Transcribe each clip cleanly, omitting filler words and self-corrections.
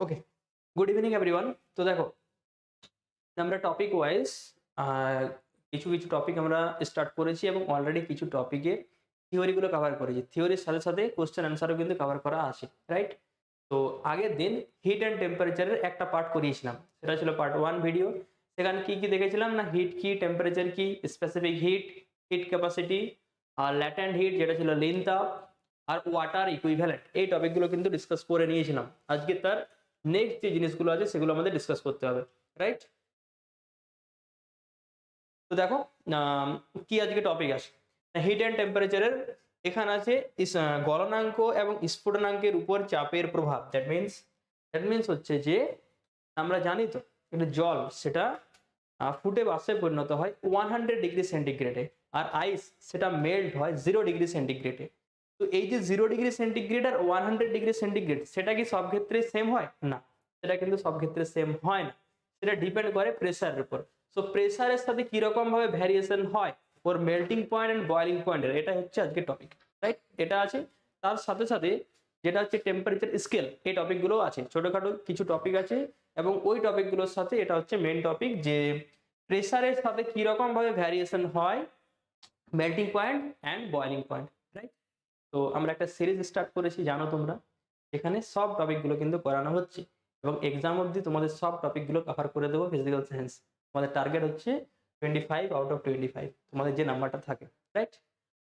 ওকে, good evening everyone. তো দেখো, আমরা টপিক ওয়াইজ কিছু কিছু টপিক আমরা স্টার্ট করেছি এবং অলরেডি কিছু টপিকে থিওরিগুলো কভার করেছি। থিওরির সাথে সাথে কোশ্চেন অ্যান্সারও কিন্তু কভার করা আছে, রাইট? তো আগের দিন হিট অ্যান্ড টেম্পারেচারের একটা পার্ট করিয়েছিলাম, সেটা ছিল পার্ট 1 ভিডিও। সেখানে কি কি দেখেছিলাম না, হিট কি, টেম্পারেচার কি, স্পেসিফিক হিট, হিট ক্যাপাসিটি, আর ল্যাটেন্ট হিট যেটা ছিল লিন তাপ, আর ওয়াটার ইকুইভ্যালেন্ট, এই টপিকগুলো কিন্তু ডিসকাস করে নিয়েছিলাম। আজকে তার নেক্সট যে জিনিসগুলো আছে সেগুলো আমাদের ডিসকাস করতে হবে, রাইট? তো দেখো, কি আজকে টপিক আছে, হিট অ্যান্ড টেম্পারেচারের। এখানে আছে গলনাঙ্ক এবং স্ফুটনাঙ্কের উপর চাপের প্রভাব। দ্যাট মিনস হচ্ছে যে আমরা জানি তো এটা জল, সেটা ফুটে বাষ্পে পরিণত হয় 100 ডিগ্রি সেন্টিগ্রেডে, আর আইস সেটা মেল্ট হয় 0 ডিগ্রি সেন্টিগ্রেডে। তো এই যে 0 ডিগ্রি সেন্টিগ্রেড আর 100 ডিগ্রি সেন্টিগ্রেড, সেটা কি সব ক্ষেত্রে সেম হয় না? সেটা কিন্তু সব ক্ষেত্রে সেম হয় না, সেটা ডিপেন্ড করে প্রেসারের উপর। সো প্রেসারের সাথে কিরকম ভাবে ভ্যারিয়েশন হয় ওর মেল্টিং পয়েন্ট এন্ড বয়লিং পয়েন্টের, এটা হচ্ছে আজকে টপিক, রাইট? এটা আছে। তার সাথে সাথে যেটা হচ্ছে টেম্পারেচার স্কেল, এই টপিকগুলো আছে, ছোটখাটো কিছু টপিক আছে। এবং ওই টপিকগুলোর সাথে এটা হচ্ছে মেন টপিক, যে প্রেসারের সাথে কিরকম ভাবে ভ্যারিয়েশন হয় melting point and boiling point, right? তো আমরা একটা সিরিজ স্টার্ট করেছি, জানো তোমরা, এখানে সব টপিকগুলো কিন্তু করানো হচ্ছে এবং এক্সাম অবধি তোমাদের সব টপিকগুলো কভার করে দেবো। ফিজিক্যাল সায়েন্স তোমাদের টার্গেট হচ্ছে 25 আউট অফ 25, তোমাদের যে নাম্বারটা থাকে, রাইট?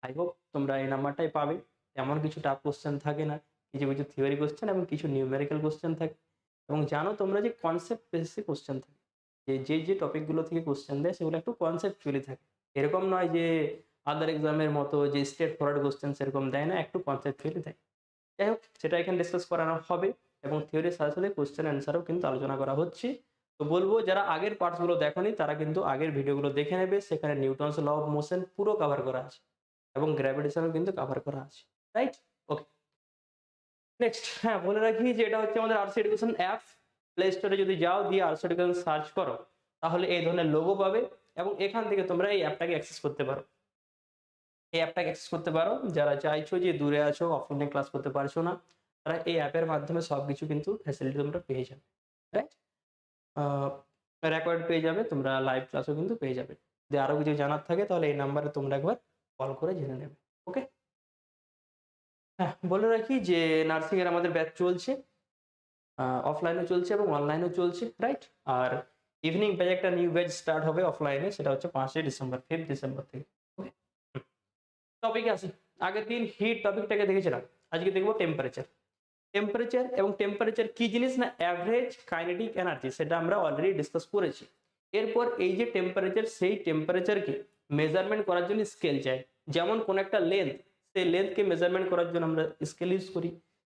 আই হোপ তোমরা এই নাম্বারটাই পাবে। এমন কিছু টাফ কোশ্চেন থাকে না, কিছু কিছু থিওরি কোশ্চেন এবং কিছু নিউমেরিক্যাল কোশ্চেন থাকে। এবং জানো তোমরা যে কনসেপ্ট বেসিসে কোশ্চেন থাকে, যে টপিকগুলো থেকে কোশ্চেন দেয় সেগুলো একটু কনসেপ্টচুয়ালি থাকে। এরকম নয় যে আদার এক্সামের মতো যে স্ট্রেট ফরওয়ার্ড কোশ্চেন সেরকম দেয় না, একটু কনসেপ্টচুয়ালি দেয়। যাই হোক, সেটা এখানে ডিসকাস করানো হবে এবং থিওরির সাথে সাথে কোশ্চেন অ্যান্সারও কিন্তু আলোচনা করা হচ্ছে। তো বলবো যারা আগের পার্টসগুলো দেখোনি তারা কিন্তু আগের ভিডিওগুলো দেখে নেবে, সেখানে নিউটনস ল অফ মোশন পুরো কভার করা আছে এবং গ্র্যাভিটেশনও কিন্তু কভার করা আছে, রাইট? ওকে, নেক্সট, হ্যাঁ বলে রাখি যে এটা হচ্ছে আমাদের আরসি এডুকেশন অ্যাপ। প্লে স্টোরে যদি যাও, দিয়ে আরসি এডুকেশন সার্চ করো, তাহলে এই ধরনের লোগো পাবে এবং এখান থেকে তোমরা এই অ্যাপটাকে অ্যাক্সেস করতে পারো। এই অ্যাপটাকে অ্যাক্সেস করতে পারো, যারা চাইছো যে দূরে আছো, অফলাইনে ক্লাস করতে পারছো না, তারা এই অ্যাপের মাধ্যমে সবকিছু কিন্তু ফ্যাসিলিটি তোমরা পেয়ে যাবে, রাইট? রেকর্ড পেয়ে যাবে, তোমরা লাইভ ক্লাসও কিন্তু পেয়ে যাবে। যদি আরো কিছু জানার থাকে তাহলে এই নাম্বারে তোমরা একবার কল করে জেনে নেবে। ওকে, হ্যাঁ বলে রাখি যে নার্সিং এর আমাদের ব্যাচ চলছে, অফলাইনেও চলছে এবং অনলাইনেও চলছে, রাইট? আর ইভিনিং ব্যাচ একটা নিউ ব্যাচ স্টার্ট হবে অফলাইনে, সেটা হচ্ছে 5 ডিসেম্বর, 5 ডিসেম্বর থেকে। ওকে, টপিকে আসি। আগের দিন হিট টপিকটাকে দেখেছিলাম, আজকে দেখবো টেম্পারেচার। টেম্পারেচার এবং টেম্পারেচার কি জিনিস না, অ্যাভারেজ কাইনেটিক এনার্জি, সেটা আমরা অলরেডি ডিসকাস করেছি। এরপর এই যে টেম্পারেচার, সেই টেম্পারেচারকে মেজারমেন্ট করার জন্য স্কেল চাই। যেমন কোন একটা লেন্থ, সেই লেন্থকে মেজারমেন্ট করার জন্য আমরা স্কেল ইউজ করি।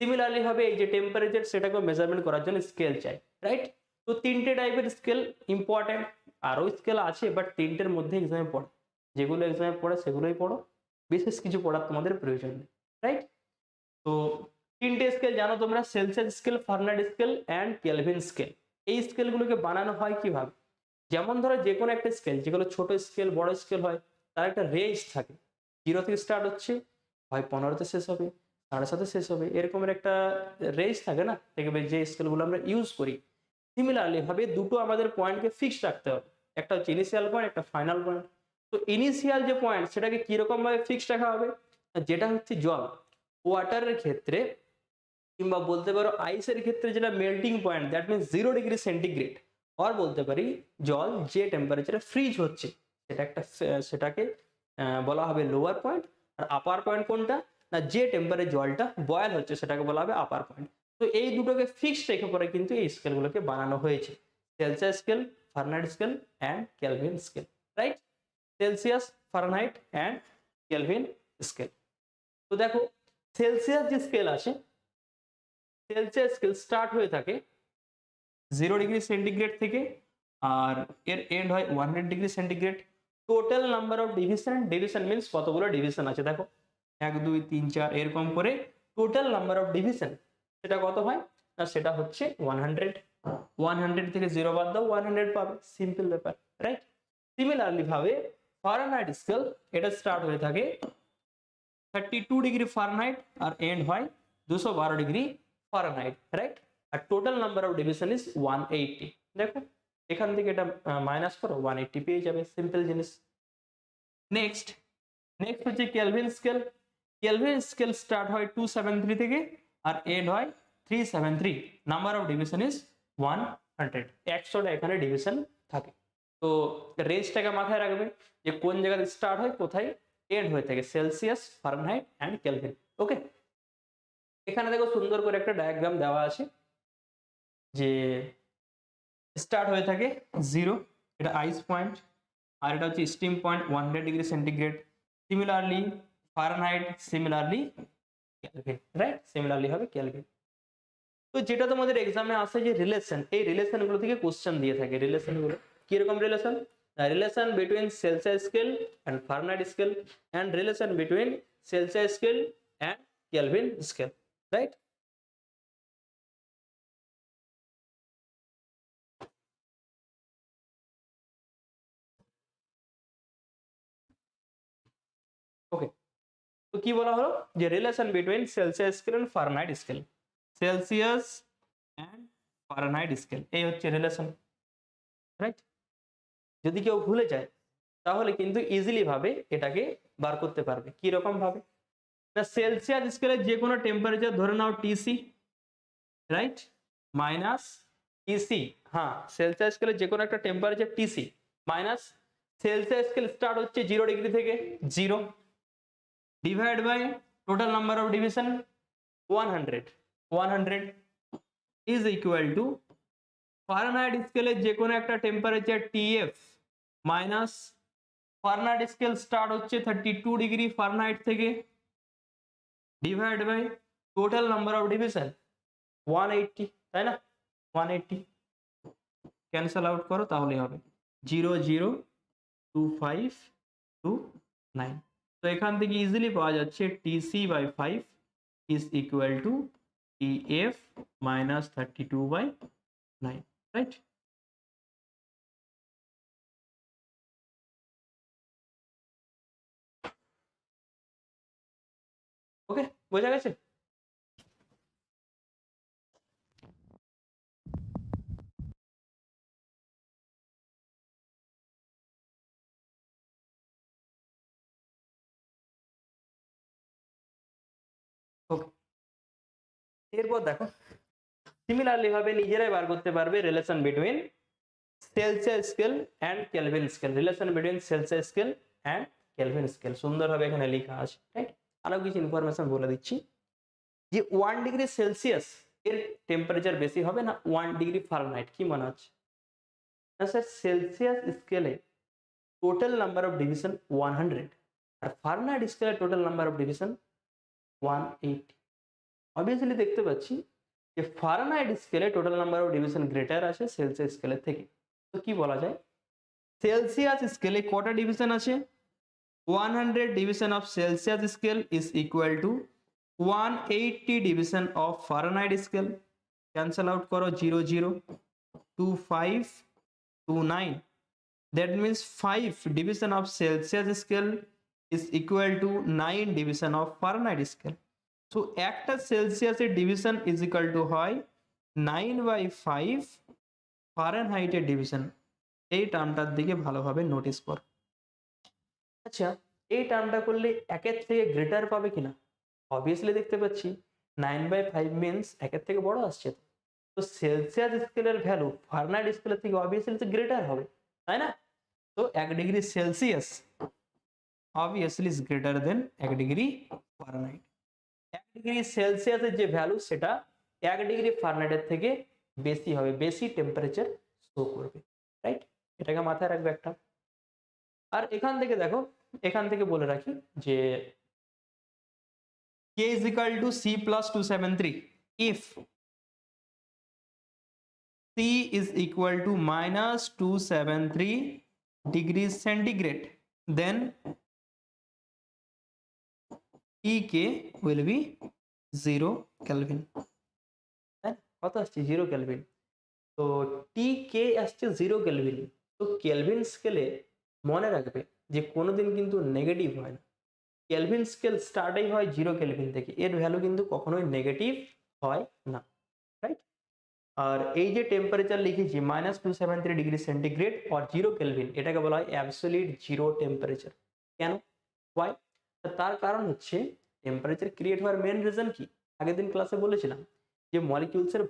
সিমিলারলি ভাবে এই যে টেম্পারেচার, সেটাকে মেজারমেন্ট করার জন্য স্কেল চাই, রাইট? তো তিনটে টাইপের স্কেল ইম্পর্টেন্ট, আরো স্কেল আছে বাট তিনটের মধ্যে এক্সামে পড়ে, যেগুলো এক্সামে পড়ে সেগুলোই পড়ো, বিশেষ কিছু পড়ার তোমাদের প্রয়োজন নেই, রাইট? তো তিনটে স্কেল জানো তোমরা, Celsius scale, Fahrenheit scale and Kelvin scale. এই স্কেলগুলোকে বানানো হয় কিভাবে? যেমন ধরো যে কোনো একটা স্কেল, যেগুলো ছোট স্কেল বড় স্কেল হয়, তার একটা রেঞ্জ থাকে। 0 থেকে স্টার্ট হচ্ছে, হয় 15তে শেষ হবে, 7.5-এ শেষ হবে, এরকমের একটা রেঞ্জ থাকে না, দেখবে যে স্কেলগুলো আমরা ইউজ করি। সিমিলারলি ভাবে দুটো আমাদের পয়েন্টকে ফিক্সড রাখতে হবে, একটা হচ্ছে ইনিশিয়াল পয়েন্ট, একটা ফাইনাল পয়েন্ট। তো ইনিশিয়াল যে পয়েন্ট, সেটাকে কিরকম ভাবে ফিক্সড রাখা হবে? যেটা হচ্ছে জল, ওয়াটারের ক্ষেত্রে কিংবা বলতে পারো আইসের ক্ষেত্রে যেটা melting point, that means 0 degree centigrade. আর বলতে পারি জল যে টেম্পারেচারে ফ্রিজ হচ্ছে, সেটা একটা সেটাকে বলা হবে লোয়ার পয়েন্ট। আর আপার পয়েন্ট কোনটা না, যে টেম্পারেচারে জলটা বয়েল হচ্ছে সেটাকে বলা হবে আপার পয়েন্ট। তো এই দুটোকে ফিক্সড রেখে পরে কিন্তু এই স্কেলগুলোকে বানানো হয়েছে, Celsius scale, Fahrenheit scale and Kelvin scale, right? Celsius, Fahrenheit and Kelvin scale. তো দেখো, সেলসিয়াস যে স্কেল আছে, সেলসিয়াস স্কেল স্টার্ট হয়ে থাকে 0 ডিগ্রি সেন্টিগ্রেড থেকে, আর এর এন্ড হয় 100 degree centigrade. Total number of division, division means কতগুলো ডিভিশন আছে দেখো, 1 2 3 4 এরকম করে টোটাল নাম্বার অফ ডিভিশন, সেটা কত হয় না, সেটা হচ্ছে 100। 100 থেকে 0 বাদ দাও, 100 পাবে, সিম্পল ব্যাপার, রাইট? সিমিলারলি ভাবে ফারেনহাইট স্কেল, এটা স্টার্ট হয়ে থাকে 32 ডিগ্রি ফারেনহাইট আর এন্ড হয় 212 ডিগ্রি ফারেনহাইট, রাইট? আর total number of division is 180। দেখো এখান থেকে এটা মাইনাস করো, 180 পেয়ে যাবে, সিম্পল জিনিস। নেক্সট নেক্সট হচ্ছে Kelvin scale. Kelvin scale start হয় 273 থেকে আর এন্ড হয় 373। Number of division is 100। 100টা এখানে ডিভিশন থাকে। তো রেঞ্জটাকে মাথায় রাখবে যে কোন জায়গাতে স্টার্ট হয় কোথায় এন্ড হয়ে থাকে, সেলসিয়াস, ফারেনহাইট অ্যান্ড কেলভিন। ওকে, এখানে দেখো সুন্দর করে একটা ডায়াগ্রাম দেওয়া আছে যে স্টার্ট হয়ে থাকে 0, এটা আইস পয়েন্ট, আর এটা হচ্ছে steam point 100 degree centigrade. Similarly Fahrenheit, similarly Kelvin, right? Similarly হবে কেলভিন। তো যেটা তোমাদের এক্সামে আসে যে রিলেশন, এই রিলেশনগুলো থেকে কোশ্চেন দিয়ে থাকে। রিলেশনগুলো কিরকম relation? Relation between Celsius scale and Fahrenheit scale and relation between Celsius scale and Kelvin scale, right? Okay, তো কি বলা হলো যে relation between Celsius scale and Fahrenheit scale, Celsius and Fahrenheit scale, এই হচ্ছে রিলেশন, রাইট? যদি কেউ ভুলে যায় তাহলে কিন্তু ইজিলি ভাবে এটাকে বার করতে পারবে। কি রকম ভাবে? না, সেলসিয়াস স্কেলের যে কোনো টেম্পারেচার ধরে নাও টিসি, রাইট, মাইনাস টিসি। হ্যাঁ, সেলসিয়াস স্কেলের যে কোনো একটা temperature TC minus Celsius scale start হচ্ছে 0 ডিগ্রি থেকে, 0 divide by total number of division 100। 100 is equal to Fahrenheit স্কেলের যে কোনো একটা temperature TF minus Fahrenheit scale start হচ্ছে 32 ডিগ্রি ফারেনহাইট থেকে, divide by total number of division 180, তাই না? 180 ক্যান্সেল আউট করো তাহলে হবে 0 0 2 5 2 9। তো এখান থেকে ইজিলি পাওয়া যাচ্ছে TC by 5 is equal to TF minus 32 by 9, right? Okay, বোঝা গেছে? ওকে, এরপর দেখো সিমিলারলি ভাবে নিজেরাই বার করতে পারবে relation between Celsius scale and Kelvin scale. Relation between Celsius scale and Kelvin scale সুন্দরভাবে এখানে লেখা আছে, রাইট? আরো কিছু ইনফরমেশন বলে দিচ্ছি যে 1 ডিগ্রি সেলসিয়াস এর টেম্পারেচার বেশি হবে না 1 ডিগ্রি ফারেনহাইট? কি মনে হচ্ছে? না স্যার, সেলসিয়াস স্কেলে টোটাল নাম্বার অফ ডিভিশন 100 আর ফারেনহাইট স্কেলে total number of division 180। Obviously দেখতে পাচ্ছি যে ফারেনহাইট স্কেলে total number of division greater আছে সেলসিয়াস স্কেলের থেকে। তো কি বলা যায়, সেলসিয়াস স্কেলে কটা ডিভিশন আছে? 100 division of Celsius scale is equal two 180 division of Fahrenheit scale. Cancel out করো 0 0 2 5 2 9। That means 5 division of Celsius scale is equal to 9 division of Fahrenheit scale. So একটা সেলসিয়াসের ডিভিশন ইজ ইকুয়াল টু হয় 9/5 ফারেনহাইটের division. এই টার্মটার দিকে ভালোভাবে notice কর। আচ্ছা, এই টার্মটা করলে একের থেকে গ্রেটার পাবে কিনা? অবভিয়াসলি দেখতে পাচ্ছি 9/5 মিনস একের থেকে বড় আসছে। তো সেলসিয়াস স্কেলের ভ্যালু ফারেনহাইট স্কেলের থেকে অবভিয়াসলি গ্রেটার হবে, তাই না? তো 1 degree Celsius obviously is greater than 1 degree Fahrenheit. 1 degree সেলসিয়াসের যে ভ্যালু সেটা 1 ডিগ্রি ফারেনহাইটের থেকে বেশি হবে, বেশি টেম্পারেচার শো করবে, রাইট? এটাকে মাথায় রাখবে একটা। আর এখান থেকে দেখো, এখান থেকে বলে রাখি যে K is equal to C plus 273 if C is equal to minus 273 degrees centigrade, then TK will be 0 Kelvin. কত আসছে? 0 কেলভিন। তো TK আসছে 0 কেলভিন। তো কেলভিন স্কেলে মনে রাখবে যে কোনোদিন কিন্তু নেগেটিভ হয় না। কেলভিন স্কেল স্টার্টই হয় 0 কেলভিন থেকে, এর ভ্যালু কিন্তু কখনোই নেগেটিভ হয় না, রাইট? আর এই যে টেম্পারেচার লিখেছি -273°C or 0 কেলভিন, এটাকে বলা হয় অ্যাবসলিউট জিরো টেম্পারেচার। কেন? ওয়াই? তার কারণ হচ্ছে টেম্পারেচার ক্রিয়েট হওয়ার মেন রিজন কি? আগের দিন ক্লাসে বলেছিলাম যে মলিকিউলসের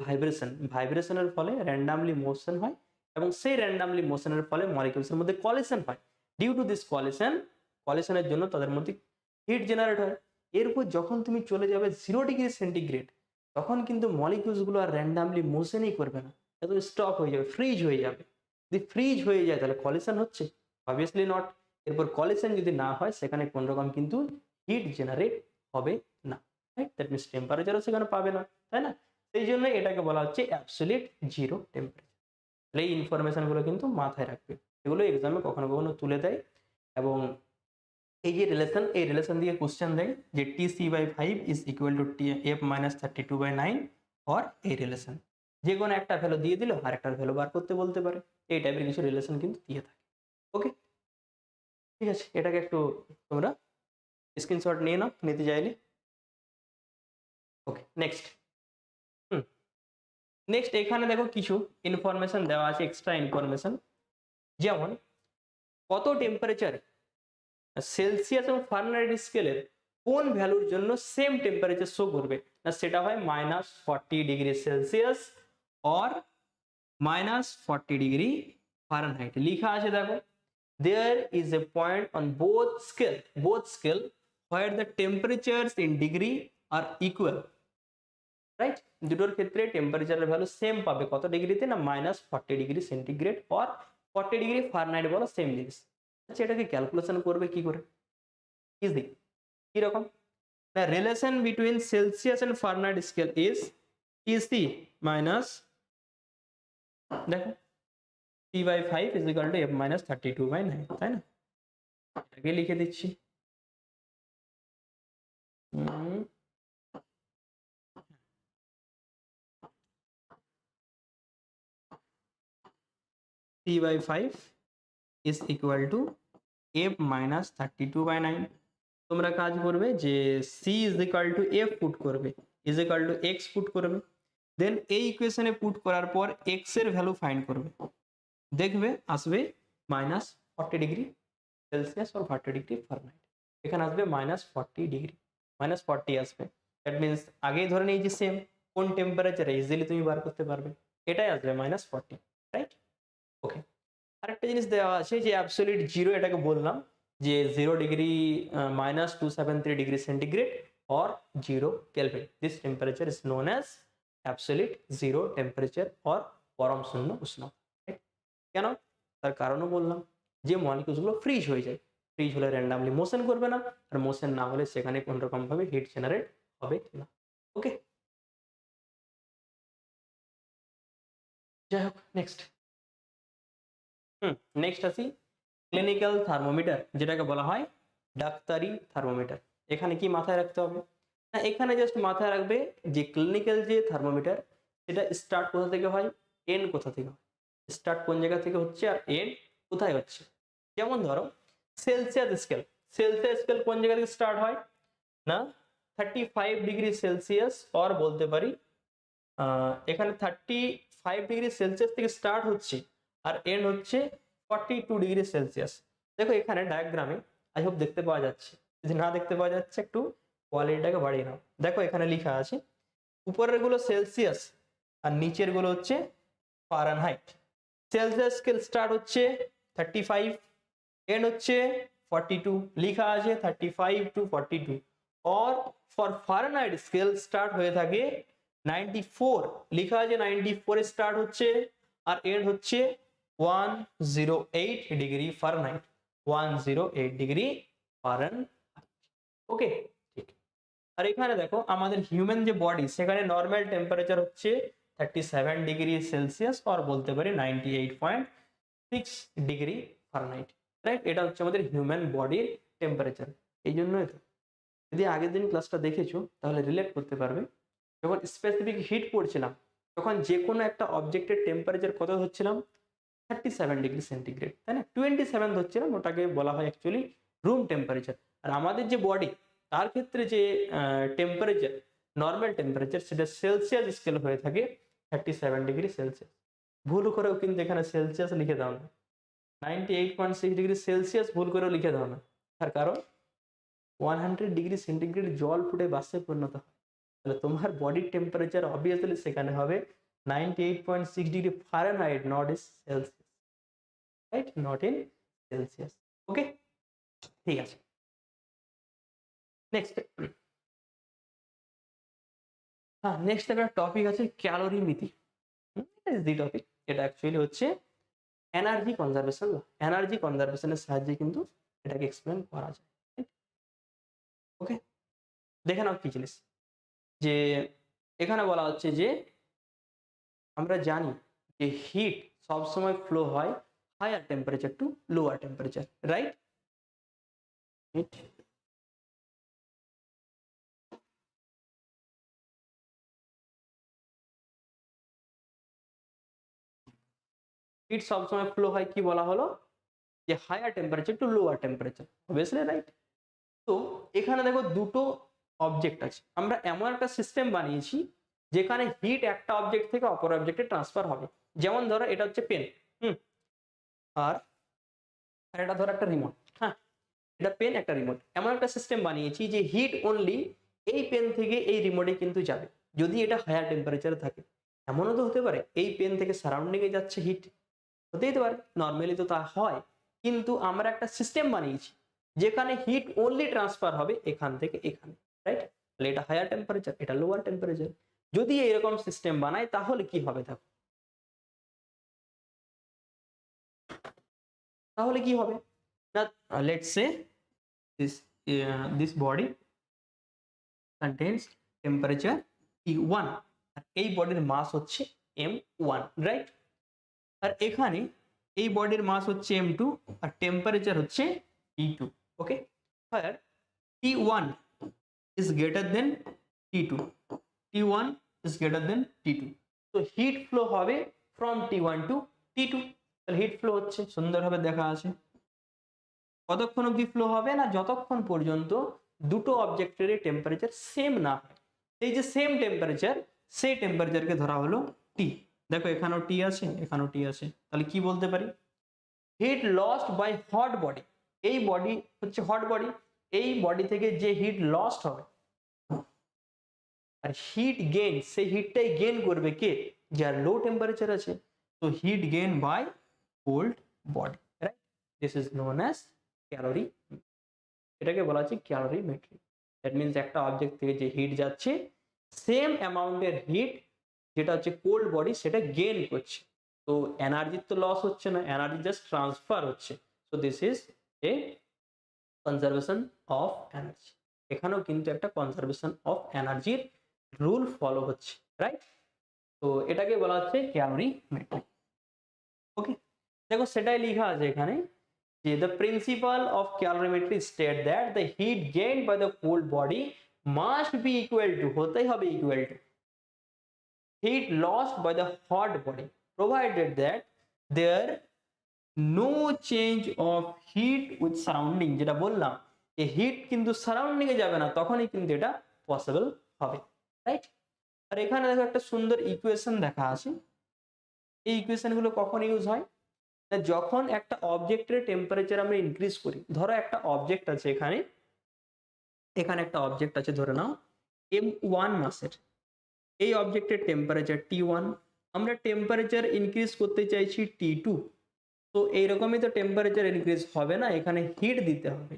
ভাইব্রেশনের ফলে র্যান্ডামলি মোশন হয় এবং সেই র্যান্ডামলি মোশনের ফলে মলিকিউলসের মধ্যে কলিশন হয়। ডিউ টু দিস কলিশনের জন্য তাদের মধ্যে হিট জেনারেট হয়। এরপর যখন তুমি চলে যাবে 0°C, তখন কিন্তু মলিকিউলসগুলো আর র্যান্ডামলি মোশনই করবে না, একদম স্টপ হয়ে যাবে, ফ্রিজ হয়ে যাবে। যদি ফ্রিজ হয়ে যায় তাহলে কলিশন হচ্ছে? Obviously not. এরপর কলিশন যদি না হয় সেখানে কোন রকম কিন্তু হিট জেনারেট হবে না, রাইট? দ্যাট মিনস টেম্পারেচারও সেখানে পাবে না, তাই না? সেই জন্য এটাকে বলা হচ্ছে অ্যাবসলিউট জিরো টেম্পারেচার। তাহলে এই ইনফরমেশনগুলো কিন্তু মাথায় রাখবে, এগুলো এক্সামে কখনো কখনো তুলে দেয়। এবং এই যে এই রিলেশন দিয়ে কোশ্চেন দেয় যে Tc/5 is equal two f - 32/9 or এই রিলেশন, যে কোনো একটা ভ্যালু দিয়ে দিল আর একটা ভ্যালু বার করতে বলতে পারে। এই টাইপের কিছু রিলেশন কিন্তু দিয়ে থাকে। ওকে, ঠিক আছে, এটাকে একটু তোমরা স্ক্রিনশট নিয়ে নাও নিতে চাইলে। ওকে, নেক্সট। নেক্সট এখানে দেখো কিছু ইনফরমেশন দেওয়া আছে, এক্সট্রা ইনফরমেশন। যেমন কত টেম্পারেচারে সেলসিয়াস এবং ফারেনহাইট স্কেলের কোন ভ্যালুর জন্য সেম টেম্পারেচার শো করবে, না সেটা হয় -40°C অর -40° ফারেনহাইট। লিখা আছে দেখো, there is a point on both scale where the temperatures in degree are equal, right? দুটোর ক্ষেত্রে টেম্পারেচারের ভ্যালু সেম পাবে কত ডিগ্রিতে, না -40°C অর 40° ফারেনহাইট, বলো সেম জিনিস। আচ্ছা, এটাকে ক্যালকুলেশন করবে কি করে? ইজি। কিরকম? the relation between Celsius and Fahrenheit scale is Tc minus, দেখো, T/5 is equal to f minus 32/9, তাই না? এটাকে লিখে দিচ্ছি। T/5 is equal to f minus 32/9। তোমরা কাজ করবে যে c is equal to f put করবে, is equal to x put করবে, দেন এই ইকুয়েশনে পুট করার পর x এর ভ্যালু ফাইন্ড করবে, দেখবে আসবে -40°C or 40° ফারেনহাইট। এখানে আসবে -40°, -40 আসবে। দ্যাট মিনস আগেই ধরে নিই যে সেম, কোন টেম্পারেচারে ইজিলি তুমি বার করতে পারবে, এটাই আসবে -40, রাইট? ওকে, আরেকটা জিনিস দেওয়া আছে যে অ্যাবসলিউট জিরো, এটাকে বললাম যে 0° -273°C or 0 Kelvin, this temperature is known as absolute zero temperature or পরম শূন্য উষ্ণতা। কেন? তার কারণও বললাম যে মলিকিউলসগুলো ফ্রিজ হয়ে যায়, ফ্রিজ হলে র্যান্ডামলি মোশন করবে না, আর মোশন না হলে সেখানে কোন রকম ভাবে হিট জেনারেট হবে না। ওকে, যাই হোক, নেক্সট। নেক্সট আসি ক্লিনিক্যাল থার্মোমিটার, যেটাকে বলা হয় ডাক্তারি থার্মোমিটার। এখানে কি মাথায় রাখতে হবে, না এখানে জাস্ট মাথায় রাখবে যে ক্লিনিক্যাল যে থার্মোমিটার সেটা স্টার্ট কোথা থেকে হয়, এন্ড কোথা থেকে হয়, স্টার্ট কোন জায়গা থেকে হচ্ছে আর এন্ড কোথায় হচ্ছে। যেমন ধরো সেলসিয়াস স্কেল কোন জায়গা থেকে স্টার্ট হয়, না 35°C অর বলতে পারি এখানে 35°C থেকে স্টার্ট হচ্ছে আর এন্ড হচ্ছে 42°C। দেখো এখানে ডায়াগ্রামে আই হোপ দেখতে পাওয়া যাচ্ছে, যদি না দেখতে পাওয়া যাচ্ছে একটু কোয়ালিটিটাকে বাড়িয়ে নাও। দেখো এখানে লেখা আছে উপরের গুলো সেলসিয়াস আর নিচের গুলো হচ্ছে ফারেনহাইট। সেলসিয়াস স্কেল স্টার্ট হচ্ছে 35, এন্ড হচ্ছে 42, লিখা আছে 35 to 42। और ফর ফারেনহাইট স্কেল স্টার্ট হয়ে থাকে 94, লিখা আছে 94 স্টার্ট হচ্ছে আর এন্ড হচ্ছে 108° ফারেনহাইট, 108° ফারেনহাইট। ওকে, ঠিক। আর এখানে দেখো আমাদের হিউম্যান যে বডি সেখানে নর্মাল টেম্পারেচার হচ্ছে 37°C আর বলতে পারি 98.6° ফারেনহাইট, রাইট? এটা হচ্ছে আমাদের হিউম্যান বডির টেম্পারেচার। এই জন্যই তো যদি আগের দিন ক্লাসটা দেখেছো তাহলে রিলেট করতে পারবে, যখন স্পেসিফিক হিট পড়ছিলাম তখন যে কোনো একটা অবজেক্টের টেম্পারেচার কত ধরছিলাম, 37°C, তাই না? 27 ধরছিলাম, ওটাকে বলা হয় অ্যাকচুয়ালি রুম টেম্পারেচার। আর আমাদের যে বডি তার ক্ষেত্রে যে টেম্পারেচার, নর্মাল টেম্পারেচার, সেটা সেলসিয়াস স্কেল হয়ে থাকে 37°C। ভুল করেও কিন্তু এখানে সেলসিয়াস লিখে দাও না, 98.6°C ভুল করেও লিখে দাও না। তার কারণ 100°C জল ফুটে বাষ্পে পরিণত হয়, তাহলে তোমার বডির টেম্পারেচার অবভিয়াসলি সেখানে হবে 98.6°F, not in Celsius, right, not in Celsius. Okay, ঠিক আছে। নেক্সট, হ্যাঁ, নেক্সট একটা টপিক আছে ক্যালোরিমিতি। Easy topic. এটা অ্যাকচুয়ালি হচ্ছে এনার্জি কনজারভেশন। এনার্জি কনজারভেশনের সাহায্যে কিন্তু এটাকে এক্সপ্লেন করা যায়। ওকে, দেখে নাও কি জিনিস, যে এখানে বলা হচ্ছে যে আমরা জানি যে হিট সবসময় ফ্লো হয় higher temperature to lower temperature, right? Heat সবসময় ফ্লো হয় কি বলা হলো, যে higher temperature to lower temperature, obviously, right? তো এখানে দেখো দুটো অবজেক্ট আছে, আমরা এমন একটা সিস্টেম বানিয়েছি যেখানে হিট একটা অবজেক্ট থেকে অপর অবজেক্টে ট্রান্সফার হবে। যেমন ধরো এটা হচ্ছে পেন, আর এটা ধরো একটা রিমোট। হ্যাঁ, এটা পেন, একটা রিমোট। এমন একটা সিস্টেম বানিয়েছি যে হিট অনলি এই পেন থেকে এই রিমোটে কিন্তু যাবে যদি এটা হায়ার টেম্পারেচারে থাকে। এমনও তো হতে পারে এই পেন থেকে সারাউন্ডিং এ যাচ্ছে হিট, হতেই তো পারে, নর্মালি তো তা হয়। কিন্তু আমরা একটা সিস্টেম বানিয়েছি যেখানে হিট অনলি ট্রান্সফার হবে এখান থেকে এখানে, রাইট? তাহলে এটা হায়ার টেম্পারেচার, এটা লোয়ার টেম্পারেচার। যদি এরকম সিস্টেম বানায় তাহলে কি হবে দেখো, তাহলে কি হবে না, let's say this body contains temperature T1, আর এই বডির মাস হচ্ছে M1, রাইট? আর এখানে এই বডির মাস হচ্ছে M2 আর টেম্পারেচার হচ্ছে T2। Okay, where T1 is greater than T2, T1 is greater than T2, তো হিট ফ্লো হবে from T1 to T2। তাহলে হিট ফ্লো হচ্ছে, সুন্দরভাবে দেখা আছে। কতক্ষণ অবধি ফ্লো হবে না, যতক্ষণ পর্যন্ত দুটো অবজেক্টের টেম্পারেচার সেম না হয়। এই যে সেম টেম্পারেচার, সেই টেম্পারেচারকে ধরা হলো টি। দেখো এখানেও টি আছে, এখানেও টি আছে, তাহলে কি বলতে পারি, heat lost by hot body, এই বডি হচ্ছে হট বডি, এই বডি থেকে যে হিট লস্ট হবে আর হিট গেইন, সেই হিটটাই গেইন করবে কে, যার লো টেম্পারেচার আছে। তো heat gain by cold body, right? This is known as calorie, এটাকে বলা হচ্ছে ক্যালোরিমেট্রি। দ্যাট মিনস একটা অবজেক্ট থেকে যে হিট যাচ্ছে সেম অ্যামাউন্টের হিট যেটা হচ্ছে কোল্ড বডি সেটা গেইন করছে। তো এনার্জির তো লস হচ্ছে না, এনার্জি জাস্ট ট্রান্সফার হচ্ছে। So this is a conservation of energy. এখানেও কিন্তু একটা কনজারভেশন অফ এনার্জির রুল ফলো হচ্ছে, রাইট? তো এটাকে বলা হচ্ছে ক্যালোরিমেট্রি। ওকে, দেখো সেটাই লেখা আছে এখানে, the principle of calorimetry state that the heat gained by the cold body must be equal to, होते ही হবে equal to, heat lost by the hot body provided that there no change of heat with surrounding। যেটা বললাম এই hit কিন্তু surrounding এ যাবে না, তখনই কিন্তু এটা পসিবল হবে, রাইট? আর এখানে দেখো একটা সুন্দর ইকুয়েশন দেখা আছে। এই ইকুয়েশন গুলো কখন ইউজ হয়, যখন একটা অবজেক্টের টেম্পারেচার আমরা ইনক্রিজ করি। ধরো একটা অবজেক্ট আছে এখানে, এখানে একটা অবজেক্ট আছে ধরে নাও M1 মাসের, এই অবজেক্টের টেম্পারেচার T1, আমরা টেম্পারেচার ইনক্রিজ করতে চাইছি T2। তো এইরকমই তো টেম্পারেচার ইনক্রিজ হবে না, এখানে হিট দিতে হবে।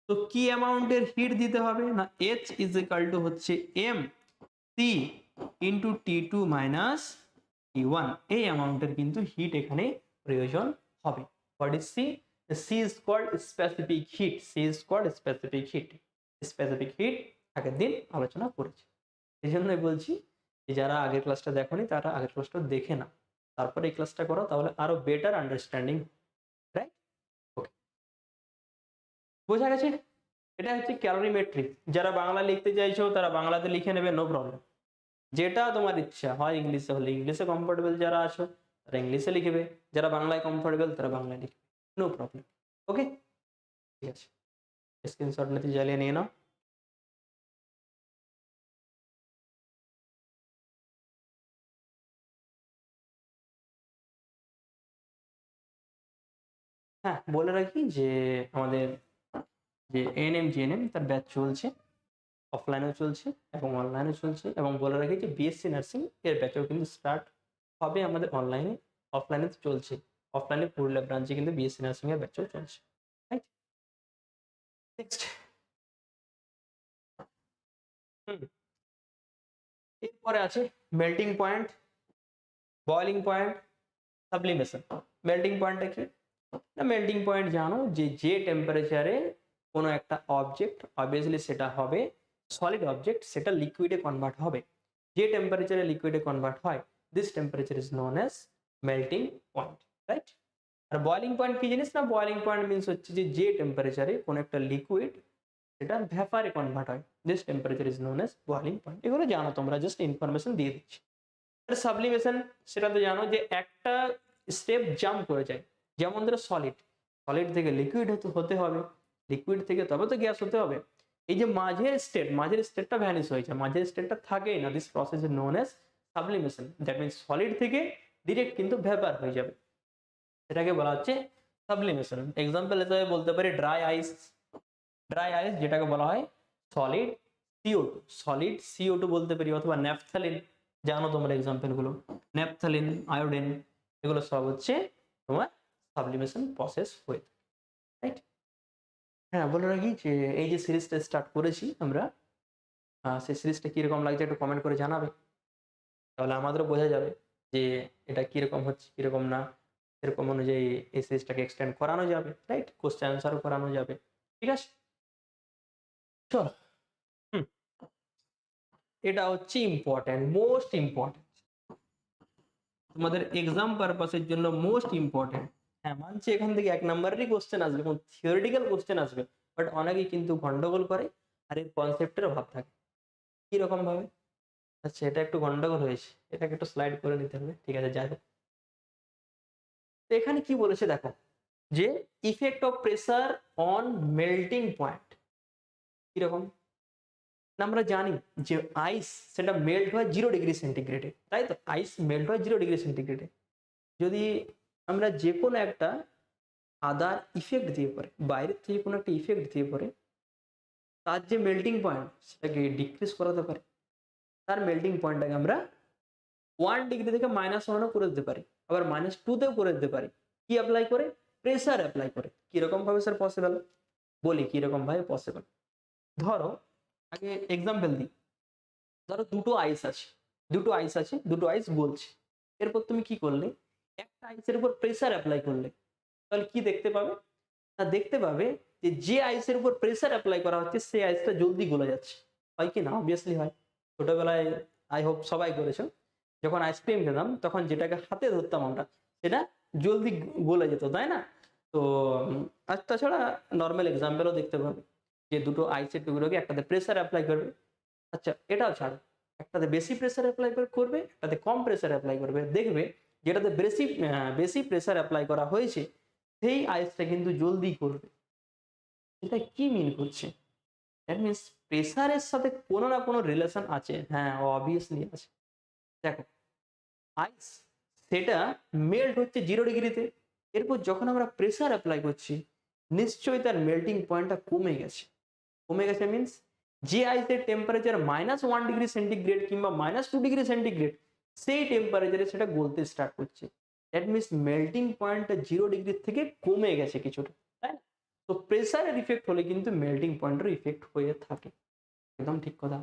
তো কি অ্যামাউন্টের হিট দিতে হবে না, H ইজ ইকাল টু হচ্ছে M C into T2 minus T1, এই অ্যামাউন্টের কিন্তু হিট এখানে প্রয়োজন হবে। What is C, C is called specific heat, C is called specific heat. Specific heat আগের দিন আলোচনা করেছি, এই জন্যই বলছি যে যারা আগের ক্লাসটা দেখোনি তারা আগের ক্লাসটা দেখে না, তারপরে এই ক্লাসটা করো, তাহলে আরো বেটার আন্ডারস্ট্যান্ডিং, রাইট? ওকে, বোঝা গেছে? এটা হচ্ছে ক্যালোরিমেট্রি। যারা বাংলা লিখতে চাইছো তারা বাংলাতে লিখে নেবে, নো প্রবলেম। যেটা তোমার ইচ্ছা হয়, ইংলিশে হলে ইংলিশে কমফোর্টেবল যারা আছো তারা ইংলিশে লিখবে, যারা বাংলায় কমফোর্টেবল তারা বাংলায় লিখবে, নো প্রবলেম। ওকে, ঠিক আছে, স্ক্রিনশট নিতে চাইলে নিয়ে নাও। হ্যাঁ, বলে রাখি যে আমাদের যে এএনএম জিএনএম তার ব্যাচ চলছে, অফলাইনেও চলছে এবং অনলাইনেও চলছে, এবং বলে রাখি যে বিএসসি নার্সিং এর ব্যাচও কিন্তু স্টার্ট হবে আমাদের অনলাইনে, অফলাইনে তো চলছে। অফলাইনে পুরুলিয়া ব্রাঞ্চে কিন্তু বিএসসি নার্সিং এর ব্যাচও চলছে, রাইট? নেক্সট, এরপরে আছে melting point, boiling point, sublimation. Melting পয়েন্টটা কি না? মেল্টিং পয়েন্ট জানো যে টেম্পারেচারে কোনো একটা অবজেক্ট, অবভিয়াসলি সেটা হবে সলিড অবজেক্ট, সেটা লিকুইডে কনভার্ট হবে। যে টেম্পারেচারে লিকুইডে কনভার্ট হয়, this temperature is known as melting point, right? আর বয়লিং পয়েন্ট কি জিনিস না? বয়লিং পয়েন্ট মিনস হচ্ছে যে টেম্পারেচারে কোনো একটা লিকুইড সেটা ভ্যাপারে কনভার্ট হয়, this temperature is known as boiling point. এগুলো জানো তোমরা, জাস্ট ইনফরমেশন দিয়ে দিচ্ছি। সাবলিমেশন, সেটা তো জানো যে একটা স্টেপ জাম্প করে যায়। যেমন ধরো সলিড, সলিড থেকে লিকুইড হতে হবে, লিকুইড থেকে তবে তো গ্যাস হতে হবে। এই যে মাঝের স্টেটটা ভ্যানিশ হয়েছে, মাঝের স্টেটটা থাকেই না, this process is known as sublimation. That means solid থেকে ডিরেক্ট কিন্তু ভ্যাপার হয়ে যাবে, সেটাকে বলা হচ্ছে সাবলিমেশন। এক্সাম্পল হিসেবে বলতে পারি ড্রাই আইস, ড্রাই আইস যেটাকে বলা হয় সলিড CO2, সলিড CO2 বলতে পারি, অথবা ন্যাপথালিন, জানো তোমরা এক্সাম্পল গুলো, ন্যাপথালিন, আয়োডিন, এগুলো সব হচ্ছে তোমার সাবলিমেশন প্রসেস হয়ে থাকে, রাইট? হ্যাঁ, বলে রাখি যে এই যে সিরিজটা স্টার্ট করেছি আমরা, সেই সিরিজটা কিরকম লাগছে একটু কমেন্ট করে জানাবে, তাহলে আমাদেরও বোঝা যাবে যে এটা কিরকম হচ্ছে কিরকম না। সেরকম অনুযায়ী এই সিরিজটাকে এক্সটেন্ড করানো যাবে, রাইট? কোশ্চেন অ্যান্সারও করানো যাবে, ঠিক আছে? চলো, এটা হচ্ছে ইম্পর্টেন্ট, মোস্ট ইম্পর্টেন্ট, তোমাদের এক্সাম পারপাসের জন্য মোস্ট ইম্পর্টেন্ট। হ্যাঁ, মানছি এখান থেকে 1 নম্বরেরই কোশ্চেন আসবে, কোন থিওরিটিক্যাল কোশ্চেন আসবে, বাট অনেকেই কিন্তু গন্ডগোল করে আর এর কনসেপ্টের অভাব থাকে। কি রকম ভাবে? আচ্ছা, এটা একটু গন্ডগোল হয়েছে, এটাকে একটু স্লাইড করে নিতে হবে, ঠিক আছে, যাই হোক। তো এখানে কি বলেছে দেখো, যে effect of pressure on melting point কিরকম না? আমরা জানি যে আইস সেটা মেল্ট হয় 0°C, তাই তো? আইস মেল্ট হয় 0°C। যদি আমরা যে কোনো একটা আদার ইফেক্ট দিয়ে পরে, বাইরের থেকে কোনো একটা ইফেক্ট দিয়ে পরে, তার যে মেল্টিং পয়েন্ট সেটাকে ডিক্রিজ করাতে পারে, তার মেল্টিং পয়েন্টটাকে আমরা 1° থেকে -1ও করে দিতে পারি, আবার -2তেও করে দিতে পারি। কি অ্যাপ্লাই করে? প্রেসার অ্যাপ্লাই করে। কিরকম ভাবে স্যার পসিবল? বলি কিরকম ভাবে পসিবল। ধরো, আগে এক্সাম্পল দিই, ধরো দুটো আইস আছে, দুটো আইস বলছে, এরপর তুমি কি করলে, একটা আইসের উপর প্রেসার অ্যাপ্লাই করলে, তাহলে কি দেখতে পাবে না? দেখতে পাবে যে আইসের উপর প্রেসার অ্যাপ্লাই করা হচ্ছে সেই আইসটা জলদি গলে যাচ্ছে। হয় কি না? অবভিয়াসলি হয়। ছোটবেলায় আই হোপ সবাই করেছো, যখন আইসক্রিম খেতাম তখন যেটাকে হাতে ধরতাম আমরা, সেটা জলদি গলে যেত, তাই না? তো আর তাছাড়া নর্মাল এক্সাম্পলও দেখতে পাবে যে দুটো আইসের টুকরোকে একটাতে প্রেসার অ্যাপ্লাই করবে, আচ্ছা এটাও ছাড়ো, একটাতে বেশি প্রেসার অ্যাপ্লাই করবে, একটাতে কম প্রেসার অ্যাপ্লাই করবে, দেখবে যেটাতে বেশি প্রেসার অ্যাপ্লাই করা হয়েছে সেই আইসটা কিন্তু জলদি করবে। এটা কি মিন করছে? দ্যাট মিনস প্রেসারের সাথে কোনো না কোনো রিলেশন আছে। হ্যাঁ, অবভিয়াসলি আছে। দেখো, আইস সেটা মেল্ট হচ্ছে 0°তে, এরপর যখন আমরা প্রেসার অ্যাপ্লাই করছি নিশ্চয়ই তার মেল্টিং পয়েন্টটা কমে গেছে মিনস যে আইসের টেম্পারেচার -1°C কিংবা -2°C, সেই টেম্পারেচারে সেটা গলতে স্টার্ট করছে। দ্যাট মিনস মেল্টিং পয়েন্টটা 0° থেকে কমে গেছে কিছুটা, তাই না? তো প্রেসারের ইফেক্ট হলে কিন্তু মেল্টিং পয়েন্টের ইফেক্ট হয়ে থাকে, একদম ঠিক কথা।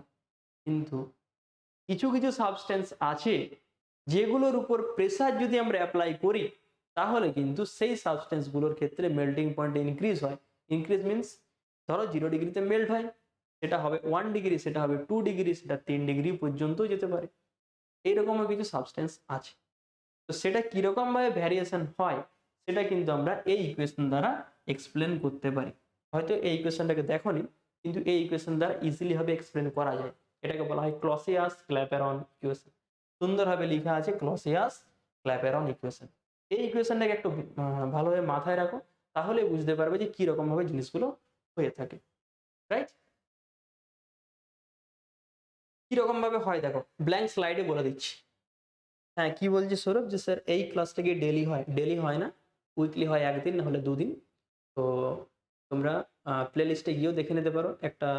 কিন্তু কিছু কিছু সাবস্টেন্স আছে যেগুলোর উপর প্রেসার যদি আমরা অ্যাপ্লাই করি, তাহলে কিন্তু সেই সাবস্টেন্স গুলোর ক্ষেত্রে মেল্টিং পয়েন্ট ইনক্রিজ হয়। ইনক্রিজ মিনস ধরো 0°তে মেল্ট হয়, সেটা হবে 1°, সেটা হবে 2°, সেটা 3° পর্যন্ত যেতে পারে। এইরকমও কিছু সাবস্টেন্স আছে। তো সেটা কিরকম ভাবে ভ্যারিয়েশন হয় সেটা কিন্তু আমরা এই ইকুয়েশন দ্বারা এক্সপ্লেন করতে পারি। হয়তো এই ইকুয়েশনটাকে দেখোনি, কিন্তু এই ইকুয়েশন দ্বারা ইজিলি ভাবে এক্সপ্লেন করা যায়। এটাকে বলা হয় ক্লসিয়াস-ক্ল্যাপেরন ইকুয়েশন। সুন্দরভাবে লেখা আছে ক্লসিয়াস-ক্ল্যাপেরন ইকুয়েশন। এই ইকুয়েশনটাকে একটু ভালোভাবে মাথায় রাখো, তাহলে বুঝতে পারবে যে কি রকম ভাবে জিনিসগুলো হয়ে থাকে, রাইট? কি রকম ভাবে হয় দেখো, ব্ল্যাঙ্ক স্লাইডে বলে দিচ্ছি। হ্যাঁ, কি বলছি সৌরভ, যে স্যার এই ক্লাসটা কি ডেলি হয়? ডেলি হয় না, উইকলি হয় একদিন না হলে দুদিন। তো তোমরা প্লে লিস্টে গিয়েও দেখে নিতে পারো, একটা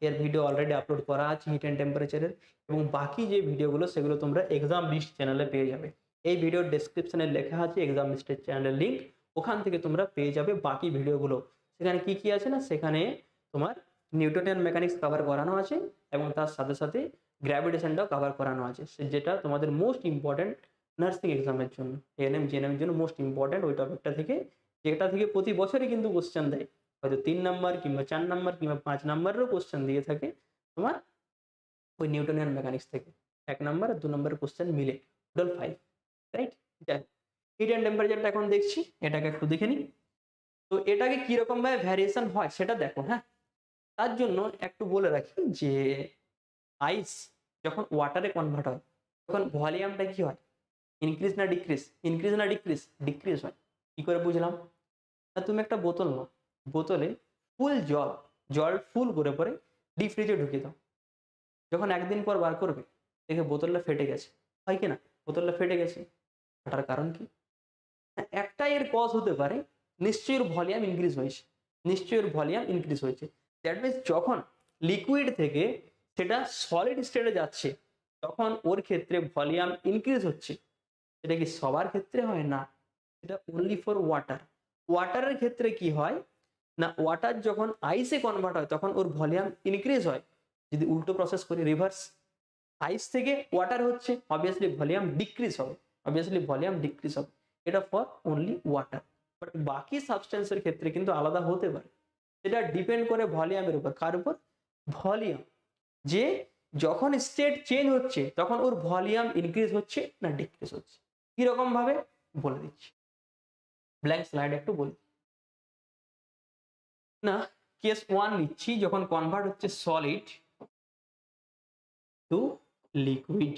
এর ভিডিও অলরেডি আপলোড করা আছে হিট অ্যান্ড টেম্পারেচারের, এবং বাকি যে ভিডিওগুলো সেগুলো তোমরা এক্সাম লিস্ট চ্যানেলে পেয়ে যাবে। এই ভিডিওর ডেসক্রিপশনে লেখা আছে এক্সাম লিস্টের চ্যানেলের লিঙ্ক, ওখান থেকে তোমরা পেয়ে যাবে বাকি ভিডিওগুলো। সেখানে কি কি আছে না, সেখানে তোমার নিউটনিয়ান মেকানিক্স কভার করানো আছে এবং তার সাথে সাথে গ্র্যাভিটেশনটাও কভার করানো আছে, যেটা তোমাদের মোস্ট ইম্পর্ট্যান্ট নার্সিং এক্সামের জন্য, এএনএম জিএনএম এর জন্য মোস্ট ইম্পর্ট্যান্ট ওই টপিকটা থেকে, যেটা থেকে প্রতি বছরই কিন্তু কোশ্চেন দেয়, হয়তো 3 নাম্বার কিংবা 4 নাম্বার কিংবা 5 নাম্বারেরও কোশ্চেন দিয়ে থাকে তোমার ওই নিউটনিয়ান মেকানিক্স থেকে, 1 নাম্বার আর 2 নাম্বারের কোশ্চেন মিলে টোটাল 5, রাইট? যাই হিট অ্যান্ড টেম্পারেচারটা এখন দেখছি, এটাকে একটু দেখে নিই। তো এটাকে কিরকম ভাবে ভ্যারিয়েশন হয় সেটা দেখো। হ্যাঁ, তার জন্য একটু বলে রাখি যে আইস যখন ওয়াটারে কনভার্ট হয় তখন ভলিউমটা কি হয়, ইনক্রিজ না ডিক্রিজ? ইনক্রিজ না ডিক্রিজ? ডিক্রিজ হয়। কি করে বুঝলাম? না, তুমি একটা বোতল নাও, বোতলে ফুল জল, জল ফুল করে পরে ডিপ ফ্রিজে ঢুকিয়ে দাও, যখন একদিন পর বার করবে দেখে বোতলটা ফেটে গেছে, হয় কি না? বোতলটা ফেটে গেছে, ফাটার কারণ কি? একটা এর কজ হতে পারে নিশ্চয়ই এর ভলিউম ইনক্রিজ হয়েছে, নিশ্চয়ই এর ভলিউম ইনক্রিজ হয়েছে। দ্যাট মিনস যখন লিকুইড থেকে সেটা সলিড স্টেটে যাচ্ছে তখন ওর ক্ষেত্রে ভলিউম ইনক্রিজ হচ্ছে। এটা কি সবার ক্ষেত্রে হয় না, এটা অনলি ফর ওয়াটার। ওয়াটারের ক্ষেত্রে কি হয় না, ওয়াটার যখন আইসে কনভার্ট হয় তখন ওর ভলিউম ইনক্রিজ হয়। যদি উল্টো প্রসেস করি, রিভার্স, আইস থেকে ওয়াটার হচ্ছে, অবভিয়াসলি ভলিউম ডিক্রিজ হবে, অবভিয়াসলি ভলিউম ডিক্রিজ হবে। এটা ফর অনলি ওয়াটার। বাট বাকি সাবস্টেন্সের ক্ষেত্রে কিন্তু আলাদা হতে পারে, সেটা ডিপেন্ড করে ভলিউমের উপর। কার উপর? ভলিউম। যে যখন স্টেট চেঞ্জ হচ্ছে তখন ওর ভলিউম ইনক্রিজ হচ্ছে না ডিক্রিজ হচ্ছে, কিরকম ভাবে বলে দিচ্ছি, ব্ল্যাঙ্ক স্লাইড একটু বলি না। কেস 1 নিচ্ছি, যখন কনভার্ট হচ্ছে solid to liquid,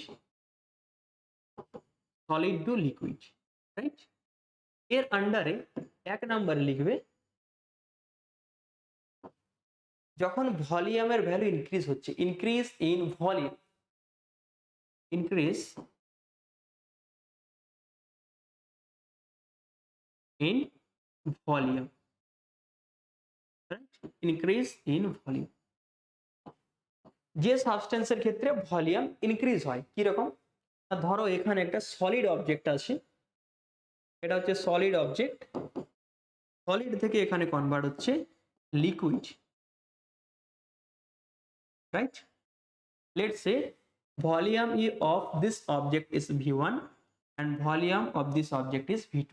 solid to liquid, right? এর আন্ডারে 1 নাম্বার লিখবে যখন ভলিউমের ভ্যালু ইনক্রিজ হচ্ছে, increase in volume, increase in volume, right? Increase in volume. যে সাবস্টেন্সের ক্ষেত্রে ভলিউম ইনক্রিজ হয়, কি রকম? ধরো এখানে একটা সলিড অবজেক্ট আছে, এটা হচ্ছে সলিড অবজেক্ট, সলিড থেকে এখানে কনভার্ট হচ্ছে liquid, right? Let's say volume of this object is V1 and volume of this object is V2.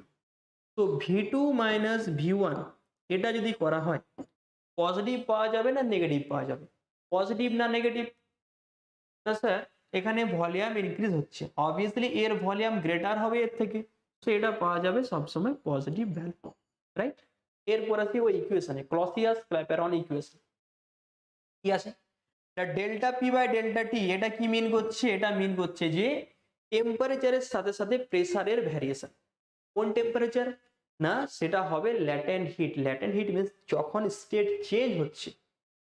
So V2 minus V1 এটা যদি করা হয় পজিটিভ পাওয়া যাবে না নেগেটিভ পাওয়া যাবে? পজিটিভ না নেগেটিভ? না স্যার, এখানে ভলিউম ইনক্রিজ হচ্ছে, অবভিয়াসলি এর ভলিউম গ্রেটার হবে এর থেকে, তো এটা পাওয়া যাবে সবসময় পজিটিভ ভ্যালু, রাইট? এরপর আসি ওই ইকুয়েশনে, ক্লসিয়াস ক্ল্যাপেরন ইকুয়েশন কি আছে? ডেল্টা পি বাই ডেল্টা টি, এটা কি মিন করছে? এটা মিন করছে যে টেম্পারেচারের সাথে সাথে প্রেসারের ভ্যারিয়েশন। কোন টেম্পারেচার? না, সেটা হবে latent heat. Latent hit means যখন স্টেট চেঞ্জ হচ্ছে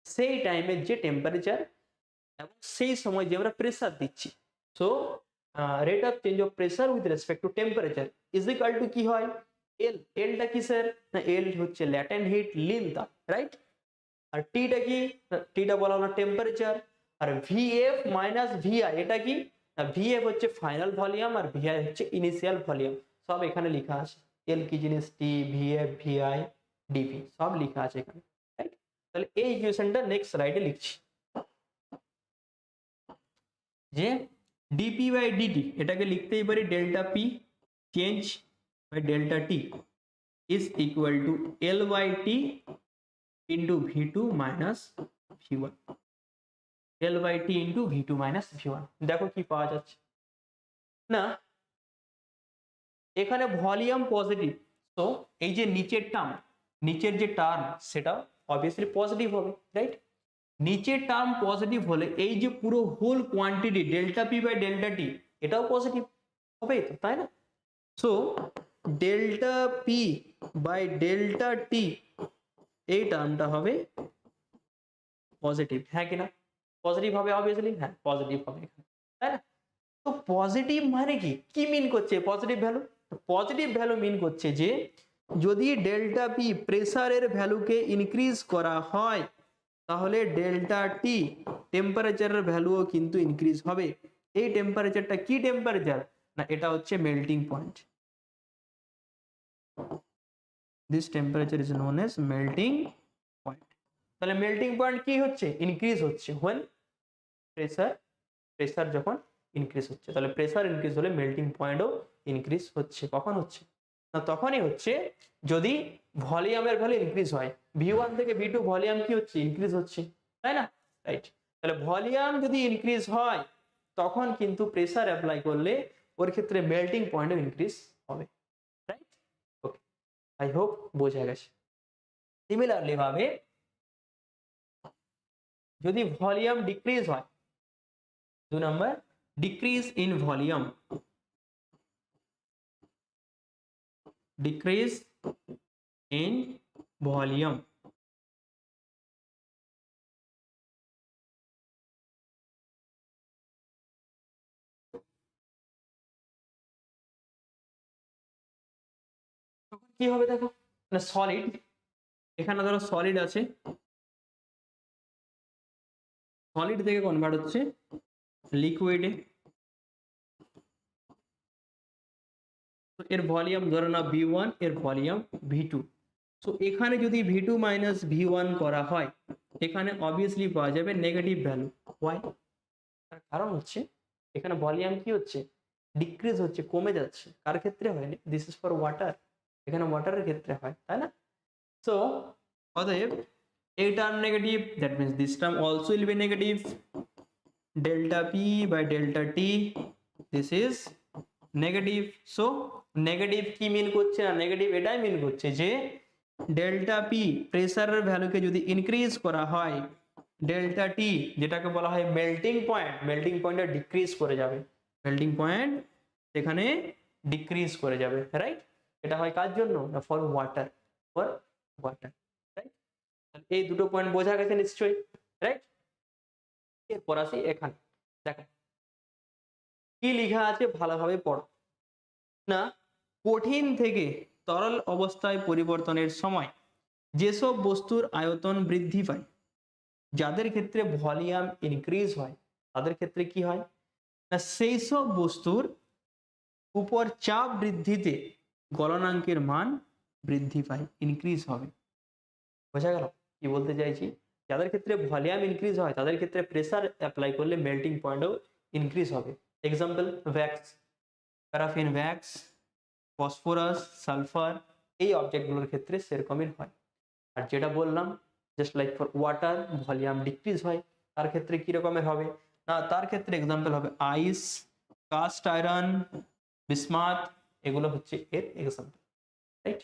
সেই টাইমের যে টেম্পারেচার এবং সেই সময় যে আমরা প্রেসার দিচ্ছি, so rate of change of pressure with respect to temperature is equal two কি হয়? এল। এলটা কি স্যার? না, এল হচ্ছে ল্যাটেন্ট হিট, লিন তাপ, রাইট? আর টিটা কি? টিটা বলা হলো টেম্পারেচার। আর ভিএফ মাইনাস ভিআই এটা কি? ভিএফ হচ্ছে ফাইনাল ভলিউম আর ভিআই হচ্ছে ইনিশিয়াল ভলিউম, সব এখানে লেখা আছে। এল কি জিনিস? টি, ভিএফ, ভিআই, ডিভি সব লেখা আছে এখানে, রাইট? তাহলে এই ইকুয়েশনটা নেক্সট স্লাইডে লিখছি যে ডিপি বাই ডিটি, এটাকে লিখতেই পারি delta P change by delta T is equal to L by T into V2 minus V1, L by T into V2 minus V1। দেখো কি পাওয়া যাচ্ছে না, এখানে ভলিউম পজিটিভ, তো এই যে নিচের টার্ম, নিচের যে টার্ম সেটা অবভিয়াসলি পজিটিভ হবে, রাইট? নিচের টার্ম পজিটিভ হলে এই যে পুরো whole quantity delta P by delta T এটাও পজিটিভ হবেই তো, তাই না? So delta P by delta T এই টার্মটা হবে পজিটিভ, হ্যাঁ কিনা? পজিটিভ হবে অবভিয়াসলি, হ্যাঁ পজিটিভ হবে এখানে, তাই না? তো পজিটিভ মানে কি, কি মিন করছে পজিটিভ ভ্যালু? পজিটিভ ভ্যালু মিন করছে যে যদি ডেল্টা পি প্রেসারের ভ্যালুকে ইনক্রিজ করা হয় তাহলে ডেল্টা টি টেম্পারেচারের ভ্যালুও কিন্তু ইনক্রিজ হবে। এই টেম্পারেচারটা কি টেম্পারেচার? না, এটা হচ্ছে melting point. This temperature is known as melting point. তাহলে মেল্টিং পয়েন্ট কি হচ্ছে? ইনক্রিজ হচ্ছে when প্রেসার যখন ইনক্রিজ হচ্ছে, তাহলে প্রেসার ইনক্রিজ হলে মেল্টিং পয়েন্টও ইনক্রিজ হচ্ছে। কখন হচ্ছে? না তখনই হচ্ছে যদি ভলিউমের ভ্যালু ইনক্রিজ হয়। V1 থেকে V2 ভলিউম কি হচ্ছে? ইনক্রিজ হচ্ছে, তাই না? রাইট। তাহলে ভলিউম যদি ইনক্রিজ হয় তখন কিন্তু প্রেসার অ্যাপ্লাই করলে ওর ক্ষেত্রে মেল্টিং পয়েন্টও ইনক্রিজ হবে। রাইট, ওকে, আই হোপ বোঝা গেছে। সিমিলারলি ভাবে যদি ভলিউম ডিক্রিজ হয়, 2 number, decrease in volume, decrease in volume, তখন কি হবে দেখো, না সলিড, এখানে ধরো সলিড আছে, সলিড থেকে কনভার্ট হচ্ছে লিকুইডে, এর ভলিউম ধরো না V1, এর ভলিউম V2। সো এখানে যদি V2 মাইনাস V1 করা হয় এখানে অবভিয়াসলি পাওয়া যাবে নেগেটিভ ভ্যালু। ওয়াই? তার কারণ হচ্ছে এখানে ভলিউম কি হচ্ছে? ডিক্রিজ হচ্ছে, কমে যাচ্ছে। কার ক্ষেত্রে হয়? দিস ইজ ফর ওয়াটার, এখানে ওয়াটারের ক্ষেত্রে হয়, তাই না? সো অতএব এই term negative, that means this term also will be negative. Delta P by delta T, this is negative. So negative কি মিন করছে? না নেগেটিভ এটাই মিন করছে যে ডেল্টা পি প্রেসারের ভ্যালুকে যদি ইনক্রিজ করা হয়, ডেল্টা টি যেটাকে বলা হয় মেল্টিং পয়েন্ট, মেল্টিং পয়েন্টটা ডিক্রিজ করে যাবে, মেল্টিং পয়েন্ট এখানে ডিক্রিজ করে যাবে। রাইট, এটা হয় কার জন্য? না for water, for water. Right, এই দুটো পয়েন্ট বোঝা গেছে নিশ্চয়ই। রাইট, এরপর আসি এখানে, দেখো কি লেখা আছে ভালোভাবে পড়ো। না, কঠিন থেকে তরল অবস্থায় পরিবর্তনের সময় যেসব বস্তুর আয়তন বৃদ্ধি পায়, যাদের ক্ষেত্রে ভলিউম ইনক্রিজ হয় তাদের ক্ষেত্রে কি হয়? না সেই সব বস্তুর উপর চাপ বৃদ্ধিতে গলনাঙ্কের মান বৃদ্ধি পায়, ইনক্রিজ হবে। বোঝা গেল কি বলতে চাইছি? যাদের ক্ষেত্রে ভলিউম ইনক্রিজ হয় তাদের ক্ষেত্রে প্রেসার অ্যাপ্লাই করলে মেল্টিং পয়েন্টও ইনক্রিজ হবে। Example Vax, paraffin Vax, phosphorus, sulphur, এই অবজেক্টগুলোর ক্ষেত্রে সেরকমই হয়। আর যেটা বললাম just like for water volume decrease হয়, তার ক্ষেত্রে কি রকমের হবে? না তার ক্ষেত্রে এক্সাম্পল হবে আইস, কাস্ট আয়রন, বিসমাথ, এগুলো হচ্ছে এর এক্সাম্পল। রাইট,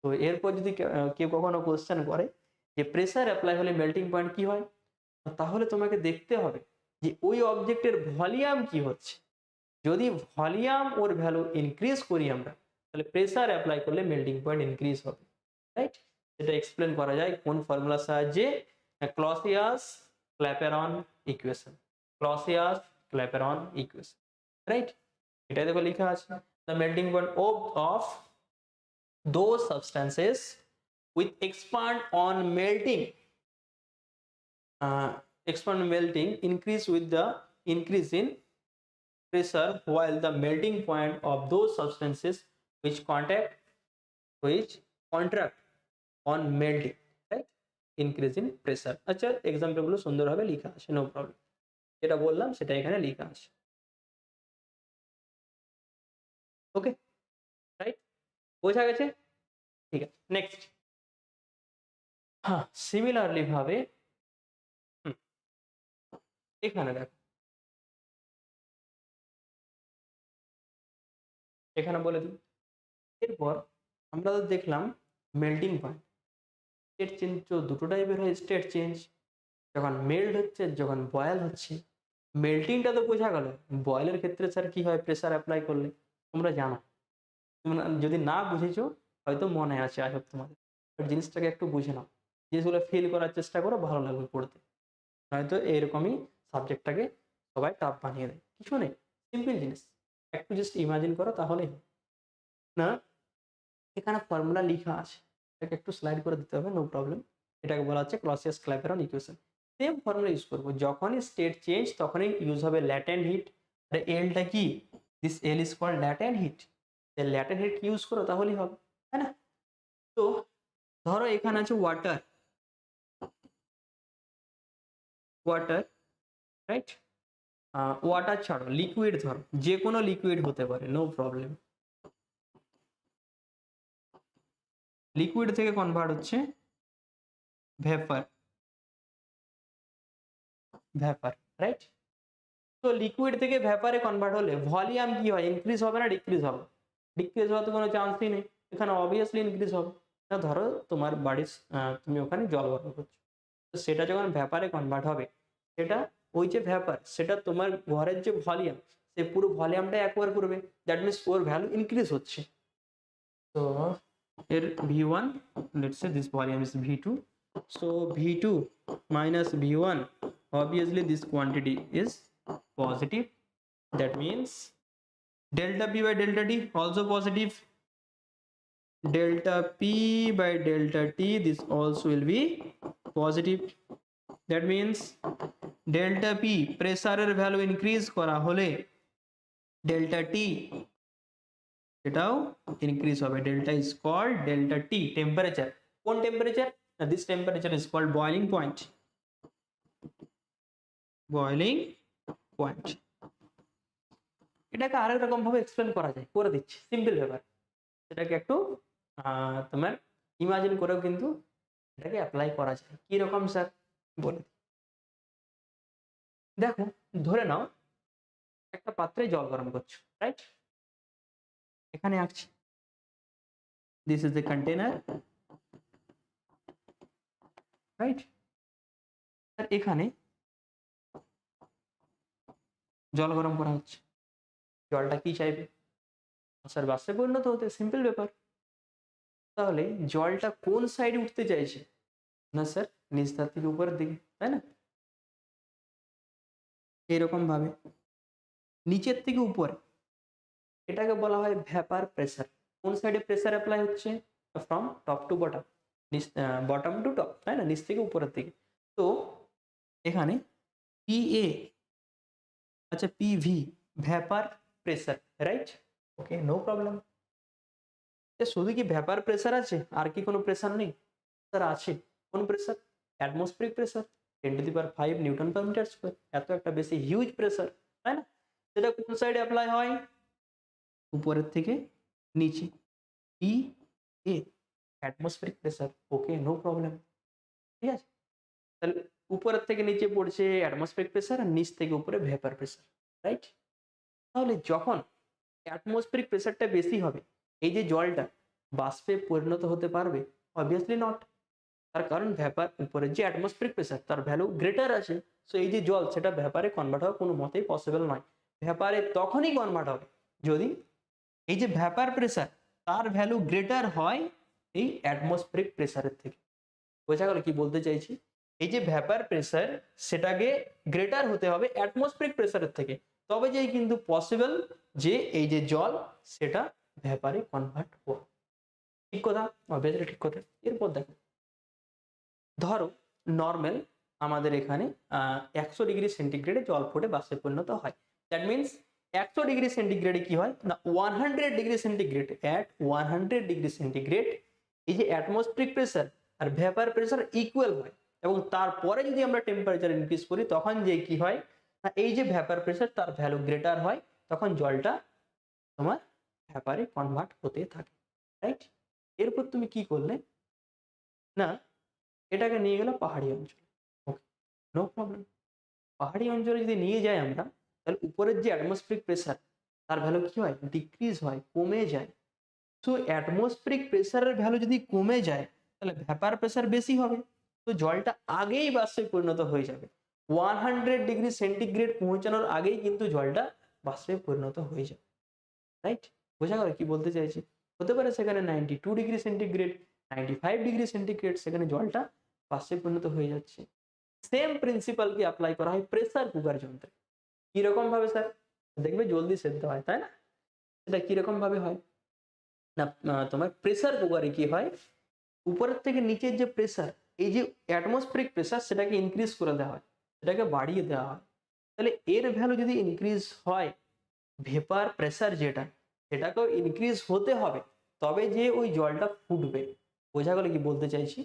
তো এরপর যদি কেউ কখনো কোশ্চেন করে যে প্রেসার অ্যাপ্লাই হলে মেল্টিং পয়েন্ট কি হয়, তাহলে তোমাকে দেখতে হবে যে ওই অবজেক্টের ভলিউম কি হচ্ছে। যদি ভলিউম ওর ভ্যালু ইনক্রিজ করি আমরা তাহলে প্রেসার অ্যাপ্লাই করলে মেল্টিং পয়েন্ট ইনক্রিজ হবে। রাইট, এটা এক্সপ্লেন করা যায় কোন ফর্মুলার সাহায্যে? Clausius Clapeyron equation, Clausius Clapeyron equation. Right, এটা দেখো লেখা আছে the melting point of those substances with expand melting increase with the increase in pressure, while the melting point of those substances which contract on melting, right, increase in pressure। আচ্ছা example গুলো সুন্দরভাবে লেখা আছে, no problem, যেটা বললাম সেটা এখানে লেখা আছে। ওকে, রাইট, বোঝা গেছে? ঠিক আছে, নেক্সট। হ্যাঁ, সিমিলারলি ভাবে এখানে দেখো, এখানে বলে দিই। এরপর আমরা তো দেখলাম মেল্টিং পয়েন্ট, স্টেট চেঞ্জ তো দুটো টাইপের হয়, স্টেট চেঞ্জ যখন মেল্ট হচ্ছে, যখন বয়েল হচ্ছে। মেল্টিংটা তো বোঝা গেল, বয়েলের ক্ষেত্রে স্যার কি হয় প্রেসার অ্যাপ্লাই করলে? তোমরা জানো, তোমরা যদি না বুঝেছো হয়তো মনে আছে আই হোপ তোমাদের, বাট জিনিসটাকে একটু বুঝে নাও, জিনিসগুলো ফিল করার চেষ্টা করো, ভালো লাগবে পড়তে। হয়তো এরকমই সাবজেক্টটাকে সবাই টাফ বানিয়ে দেয়, কিছু নেই, সিম্পল জিনিস, একটু জাস্ট ইমাজিন করো তাহলেই না। এখানে ফর্মুলা লেখা আছে, এটাকে একটু স্লাইড করে দিতে হবে, নো প্রবলেম। এটাকে বলা হচ্ছে Clausius Clapeyron equation. Same formula use করবো, যখনই স্টেট চেঞ্জ তখনই ইউজ হবে ল্যাটেন্ট হিট। আর এলটা কি, this L is called latent heat. Latent heat use করো তাহলেই হবে, তাই না? তো ধরো এখানে আছে ওয়াটার, ওয়াটার, রাইট? ওয়াটার ছাড়ো, লিকুইড ধরো, যে কোনো লিকুইড হতে পারে, নো প্রবলেম। লিকুইড থেকে কনভার্ট হচ্ছে ভেপার, ভেপার, রাইট? তো লিকুইড থেকে ভেপারে কনভার্ট হলে ভলিউম কি হয়, ইনক্রিজ হবে না ডিক্রিজ হবে? ডিক্রিজ হওয়ার তো কোনো চান্সই নেই, এখানে অবভিয়াসলি ইনক্রিজ হবে। না, ধরো তোমার বাড়ির তুমি ওখানে জল গরম করছো, তো সেটা যখন ভ্যাপারে কনভার্ট হবে, সেটা ওই যে ভ্যাপার, সেটা তোমার ঘরের যে ভলিউম, সে পুরো ভলিউমটা একবার করবে, that means or value increase হচ্ছে। তো এর v1, let's say this volume is v2, so v2 minus v1, obviously this quantity is positive, that means delta p by delta t also positive, delta p by delta t this also will be positive, that means delta p প্রেসারের value increase করা হলে delta t এটাও increase হবে, delta is called delta T, temperature. কোন temperature? This temperature is called boiling point, boiling point. এটাকে আরেক রকম ভাবে এক্সপ্লেন করা যায়, করে দিচ্ছি, সিম্পল ব্যাপার। সেটাকে একটু তোমার ইমাজিন করেও কিন্তু এটাকে অ্যাপ্লাই করা যায়। কি রকম স্যার বলে দিই। দেখো, ধরে নাও একটা পাত্রে জল গরম করছো, রাইট? এখানে আঁকছি, this is the container, right? আর এখানে জল গরম করা হচ্ছে, জলটা কি চাইবে? স্যার বাষ্পে পরিণত হতে, সিম্পল ব্যাপার। তাহলে জলটা কোন সাইডে উঠতে চাইছে? না স্যার, নিচ ধার থেকে উপরের দিকে, তাই না? এইরকম ভাবে নিচের থেকে উপরে, এটাকে বলা হয় ভ্যাপার প্রেসার। কোন সাইডে প্রেসার অ্যাপ্লাই হচ্ছে? From top to bottom, bottom to top, তাই না? নিচ থেকে উপরের দিকে। তো এখানে PA, আচ্ছা PV ভ্যাপার প্রেসার, রাইট? ওকে, নো প্রবলেম। শুধু কি ভ্যাপার প্রেসার আছে, আর কি কোনো প্রেসার নেই? স্যার আছে। কোন pressure? Atmospheric pressure, 10⁵ newton per metre square. এত একটা বেশি হিউজ প্রেসার, তাই না? সেটা কোন সাইডে অ্যাপ্লাই হয়? উপরের থেকে নিচে, PA অ্যাটমসফিয়ারিক প্রেসার। ওকে, নো প্রবলেম, ঠিক আছে? তাহলে উপরের থেকে নিচে পড়ছে অ্যাটমসফিয়ারিক প্রেসার, আর নিচ থেকে উপরে ভেপার প্রেসার, রাইট? তাহলে যখন অ্যাটমসফিয়ারিক প্রেসারটা বেশি হবে, এই যে জলটা বাষ্পে পরিণত হতে পারবে? Obviously not. তার কারণ ভ্যাপার উপরের যে অ্যাটমসফিয়ারিক প্রেসার তার ভ্যালু গ্রেটার আছে, সো এই যে জল সেটা ভ্যাপারে কনভার্ট হওয়া কোনো মতেই পসিবল নয়। ভ্যাপারে তখনই কনভার্ট হবে যদি এই যে ভ্যাপার প্রেসার তার ভ্যালু গ্রেটার হয় এই অ্যাটমসফিয়ারিক প্রেসারের থেকে। বোঝা গেল কি বলতে চাইছি? এই যে ভ্যাপার প্রেসার সেটাকে গ্রেটার হতে হবে অ্যাটমসফিয়ারিক প্রেসারের থেকে, তবে যেই কিন্তু পসিবল যে এই যে জল সেটা ভ্যাপারে কনভার্ট হবে। ঠিক কথা? অবভিয়াসলি ঠিক কথা। এরপর দেখো, ধরো নর্মাল আমাদের এখানে 100°C জল ফুটে বাষ্পে পরিণত হয়। দ্যাট মিনস 100°C কি হয় না, 100°C, অ্যাট 100°C এই যে অ্যাটমসফিয়ারিক প্রেসার আর ভ্যাপার প্রেসার ইকুয়াল হয়, এবং তারপরে যদি আমরা টেম্পারেচার ইনক্রিজ করি তখন যে কি হয় না, এই যে ভ্যাপার প্রেসার তার ভ্যালু গ্রেটার হয়, তখন জলটা তোমার ভ্যাপারে কনভার্ট হতে থাকে, রাইট? এরপর তুমি কি করলে না, এটাকে নিয়ে গেল পাহাড়ি অঞ্চলে। ওকে, নো প্রবলেম। পাহাড়ি অঞ্চলে যদি নিয়ে যাই আমরা, তাহলে উপরের যে অ্যাটমসফিয়ারিক প্রেসার তার ভ্যালু কি হয়, ডিক্রিজ হয়, কমে যায়। সো অ্যাটমসফিয়ারিক প্রেসারের ভ্যালু যদি কমে যায় তাহলে ভ্যাপার প্রেসার বেশি হবে, তো জলটা আগেই বাষ্পে পরিণত হয়ে যাবে। 100°C পৌঁছানোর আগেই কিন্তু জলটা বাষ্পে পরিণত হয়ে যাবে, রাইট? বোঝা গেল কি বলতে চাইছি? হতে পারে সেখানে 92°C, 95°C, সেখানে জলটা বাষ্পে পরিণত হয়ে যাচ্ছে। সেম প্রিন্সিপাল কি অ্যাপ্লাই করা হয় প্রেসার কুকার যন্ত্রে। কিরকম ভাবে স্যার? দেখবে জলদি সেদ্ধ হয়, তাই না? এটা কিরকম ভাবে হয়? না তোমার প্রেসার কুকারে কি হয়, উপরের থেকে নিচের যে প্রেসার, এই যে অ্যাটমসফেরিক প্রেসার সেটাকে ইনক্রিজ করে দেওয়া হয়, সেটাকে বাড়িয়ে দেওয়া হয়। তাহলে এর ভ্যালু যদি ইনক্রিজ হয়, ভেপার প্রেসার যেটা, সেটাকেও ইনক্রিজ হতে হবে, তবে যে ওই জলটা ফুটবে। বোঝা গেল কি বলতে চাইছি?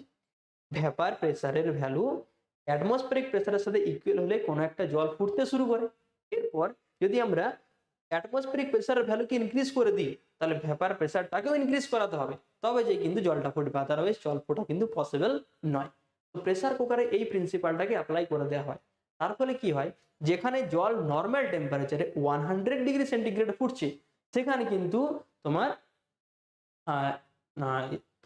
ভেপার প্রেসারের ভ্যালু অ্যাটমসফেরিক প্রেসারের সাথে ইকুয়াল হলে কোনো একটা জল ফুটতে শুরু করে। এরপর যদি আমরা অ্যাটমসফেরিক প্রেসারের ভ্যালুকে ইনক্রিজ করে দিই, তাহলে ভেপার প্রেসারটাকেও ইনক্রিজ করাতে হবে, তবে যে কিন্তু জলটা ফুটবে, আদারওয়াইজ জল ফোটা কিন্তু পসিবল নয়। তো প্রেসার কুকারে এই প্রিন্সিপালটাকে অ্যাপ্লাই করে দেওয়া হয়। তার ফলে কি হয়, যেখানে জল নর্মাল টেম্পারেচারে 100 ডিগ্রি সেন্টিগ্রেড ফুটছে, সেখানে কিন্তু তোমার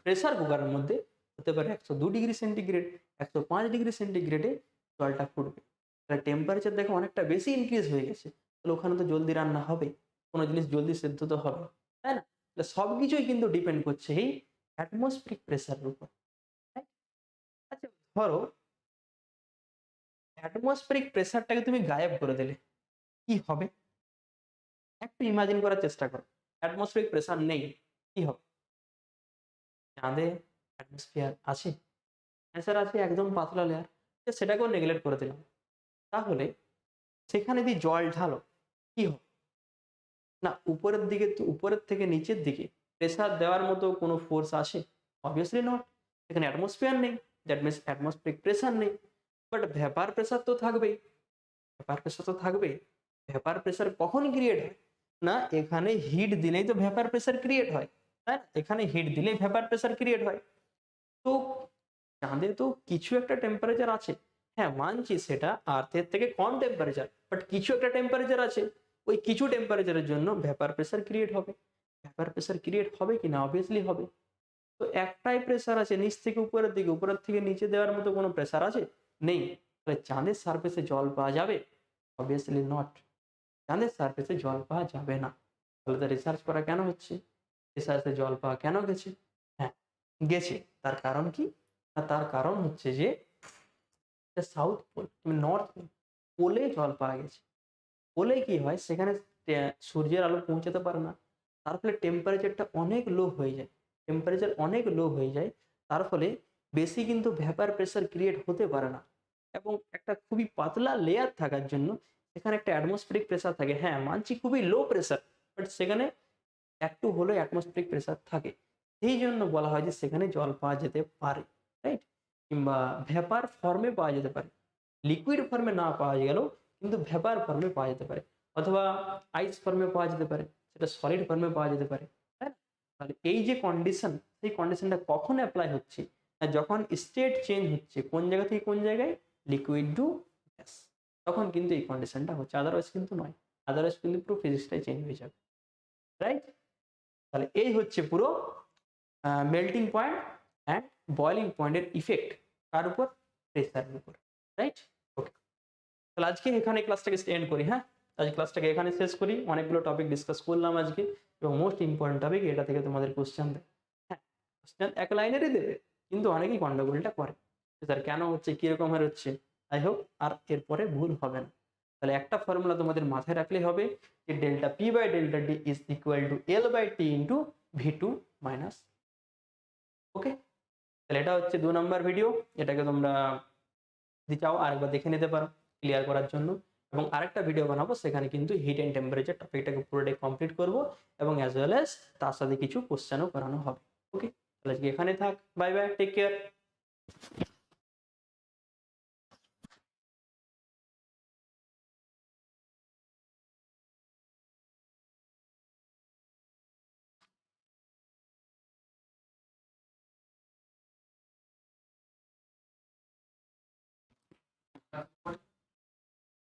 প্রেসার কুকারের মধ্যে হতে পারে 102 ডিগ্রি সেন্টিগ্রেড, 105 ডিগ্রি সেন্টিগ্রেডে জলটা ফুটবে। তাহলে টেম্পারেচার দেখো অনেকটা বেশি ইনক্রিজ হয়ে গেছে, তাহলে ওখানে তো জলদি রান্না হবে, কোনো জিনিস জলদি সেদ্ধ তো হবে, তাই না? তাহলে সবকিছুই কিন্তু ডিপেন্ড করছে এই অ্যাটমসফেরিক প্রেসারের উপর। right? আচ্ছা, ধরো অ্যাটমসফেরিক প্রেসারটাকে তুমি গায়েব করে দিলে, কি হবে? একটু ইমাজিন করার চেষ্টা করো, অ্যাটমসফেরিক প্রেসার নেই, কি হবে? চাঁদে অ্যাটমসফিয়ার আছে? অ্যান্সার আছে, একদম পাতলা লেয়ার। সেটাকেও নেগলেক্ট করে দিলাম। তাহলে সেখানে যদি জল ঢালো, কি হবে? না, উপরের দিকে, তো উপরের থেকে নিচের দিকে প্রেসার দেওয়ার মতো কোনো ফোর্স আসে? Obviously not. এখানে অ্যাটমসফিয়ার নেই, দ্যাট মিনস অ্যাটমসফেরিক প্রেসার নেই। বাট ভেপার প্রেসার তো থাকবেই। ভেপার প্রেসার তো থাকবেই। ভেপার প্রেসার কখন ক্রিয়েট হয়? না, এখানে হিট দিলেই তো ভেপার প্রেসার ক্রিয়েট হয়, তাই না? এখানে হিট দিলেই ভেপার প্রেসার ক্রিয়েট হয়। তো চাঁদে তো কিছু একটা টেম্পারেচার আছে, হ্যাঁ মানছি সেটা আর্থের থেকে কম টেম্পারেচার, বাট কিছু একটা টেম্পারেচার আছে। ওই কিছু টেম্পারেচারের জন্য ভেপার প্রেসার ক্রিয়েট হবে। ভেপার প্রেসার ক্রিয়েট হবে কি না? অবভিয়াসলি হবে। তো একটাই প্রেসার আছে নিচ থেকে উপরের দিকে, উপরের থেকে নিচে দেওয়ার মতো কোনো প্রেসার আছে? নেই। তাহলে চাঁদের সারফেসে জল পাওয়া যাবে? Obviously not. চাঁদের সারফেসে জল পাওয়া যাবে না। তাহলে তো রিসার্চ করা কেন হচ্ছে? রিসার্চে জল পাওয়া কেন গেছে? হ্যাঁ, গেছে। তার কারণ কি? না, তার কারণ হচ্ছে যে সাউথ পোল, নর্থ পোল, পোলে জল পাওয়া গেছে। পোলে কি হয়, সেখানে সূর্যের আলো পৌঁছাতে পারে না, তার ফলে টেম্পারেচারটা অনেক লো হয়ে যায়। টেম্পারেচার অনেক লো হয়ে যায়, তার ফলে বেশি কিন্তু ভ্যাপার প্রেসার ক্রিয়েট হতে পারে না। এবং একটা খুবই পাতলা লেয়ার থাকার জন্য সেখানে একটা অ্যাটমসফেরিক প্রেসার থাকে, হ্যাঁ মানছি খুবই লো প্রেসার, বাট সেখানে একটু হলেও অ্যাটমসফেরিক প্রেসার থাকে। সেই জন্য বলা হয় যে সেখানে জল পাওয়া যেতে পারে, রাইট? কিংবা ভ্যাপার ফর্মে পাওয়া যেতে পারে। লিকুইড ফর্মে না পাওয়া গেলেও কিন্তু ভ্যাপার ফর্মে পাওয়া যেতে পারে, অথবা আইস ফর্মে পাওয়া যেতে পারে, সেটা সলিড ফর্মে পাওয়া যেতে পারে। হ্যাঁ, তাহলে এই যে কন্ডিশন, সেই কন্ডিশনটা কখন অ্যাপ্লাই হচ্ছে? না, যখন স্টেট চেঞ্জ হচ্ছে, কোন জায়গা থেকে কোন জায়গায়, লিকুইড টু গ্যাস, তখন কিন্তু এই কন্ডিশনটা হচ্ছে, আদারওয়াইজ কিন্তু নয়। আদারওয়াইজ কিন্তু পুরো ফিজিক্সটাই চেঞ্জ হয়ে যাবে, রাইট? তাহলে এই হচ্ছে পুরো মেল্টিং পয়েন্ট অ্যান্ড বয়লিং পয়েন্টের ইফেক্ট কার উপর? প্রেসারের উপর, রাইট? ওকে, তাহলে আজকে এখানে ক্লাসটাকে এন্ড করি। হ্যাঁ, আজ ক্লাসটাকে এখানে শেষ করি। অনেকগুলো টপিক ডিসকাস করলাম আজকে, এবং মোস্ট ইম্পর্টেন্ট টপিক, এটা থেকে তোমাদের কোশ্চেন দেয়। হ্যাঁ, কোশ্চেন এক লাইনেরই দেবে, কিন্তু অনেকেই গন্ডগোলটা করে, স্যার কেন হচ্ছে, কিরকম হচ্ছে। আই হোপ আর এরপরে ভুল হবে না। তাহলে একটা ফর্মুলা তোমাদের মাথায় রাখলেই হবে, যে delta P by delta D is equal to L by T into V two minus. Okay, তাহলে এটা হচ্ছে 2 নম্বর ভিডিও। এটাকে তোমরা যদি চাও আরেকবার দেখে নিতে পারো ক্লিয়ার করার জন্য। এবং আরেকটা ভিডিও বানাবো, সেখানে কিন্তু হিট অ্যান্ড টেম্পারেচার টপিকটাকে পুরোটাই কমপ্লিট করব, এবং অ্যাজ ওয়েল অ্যাজ তার সাথে কিছু কোশ্চেনও করানো হবে। ওকে, তাহলে আজকে এখানে থাক। Bye bye, take care.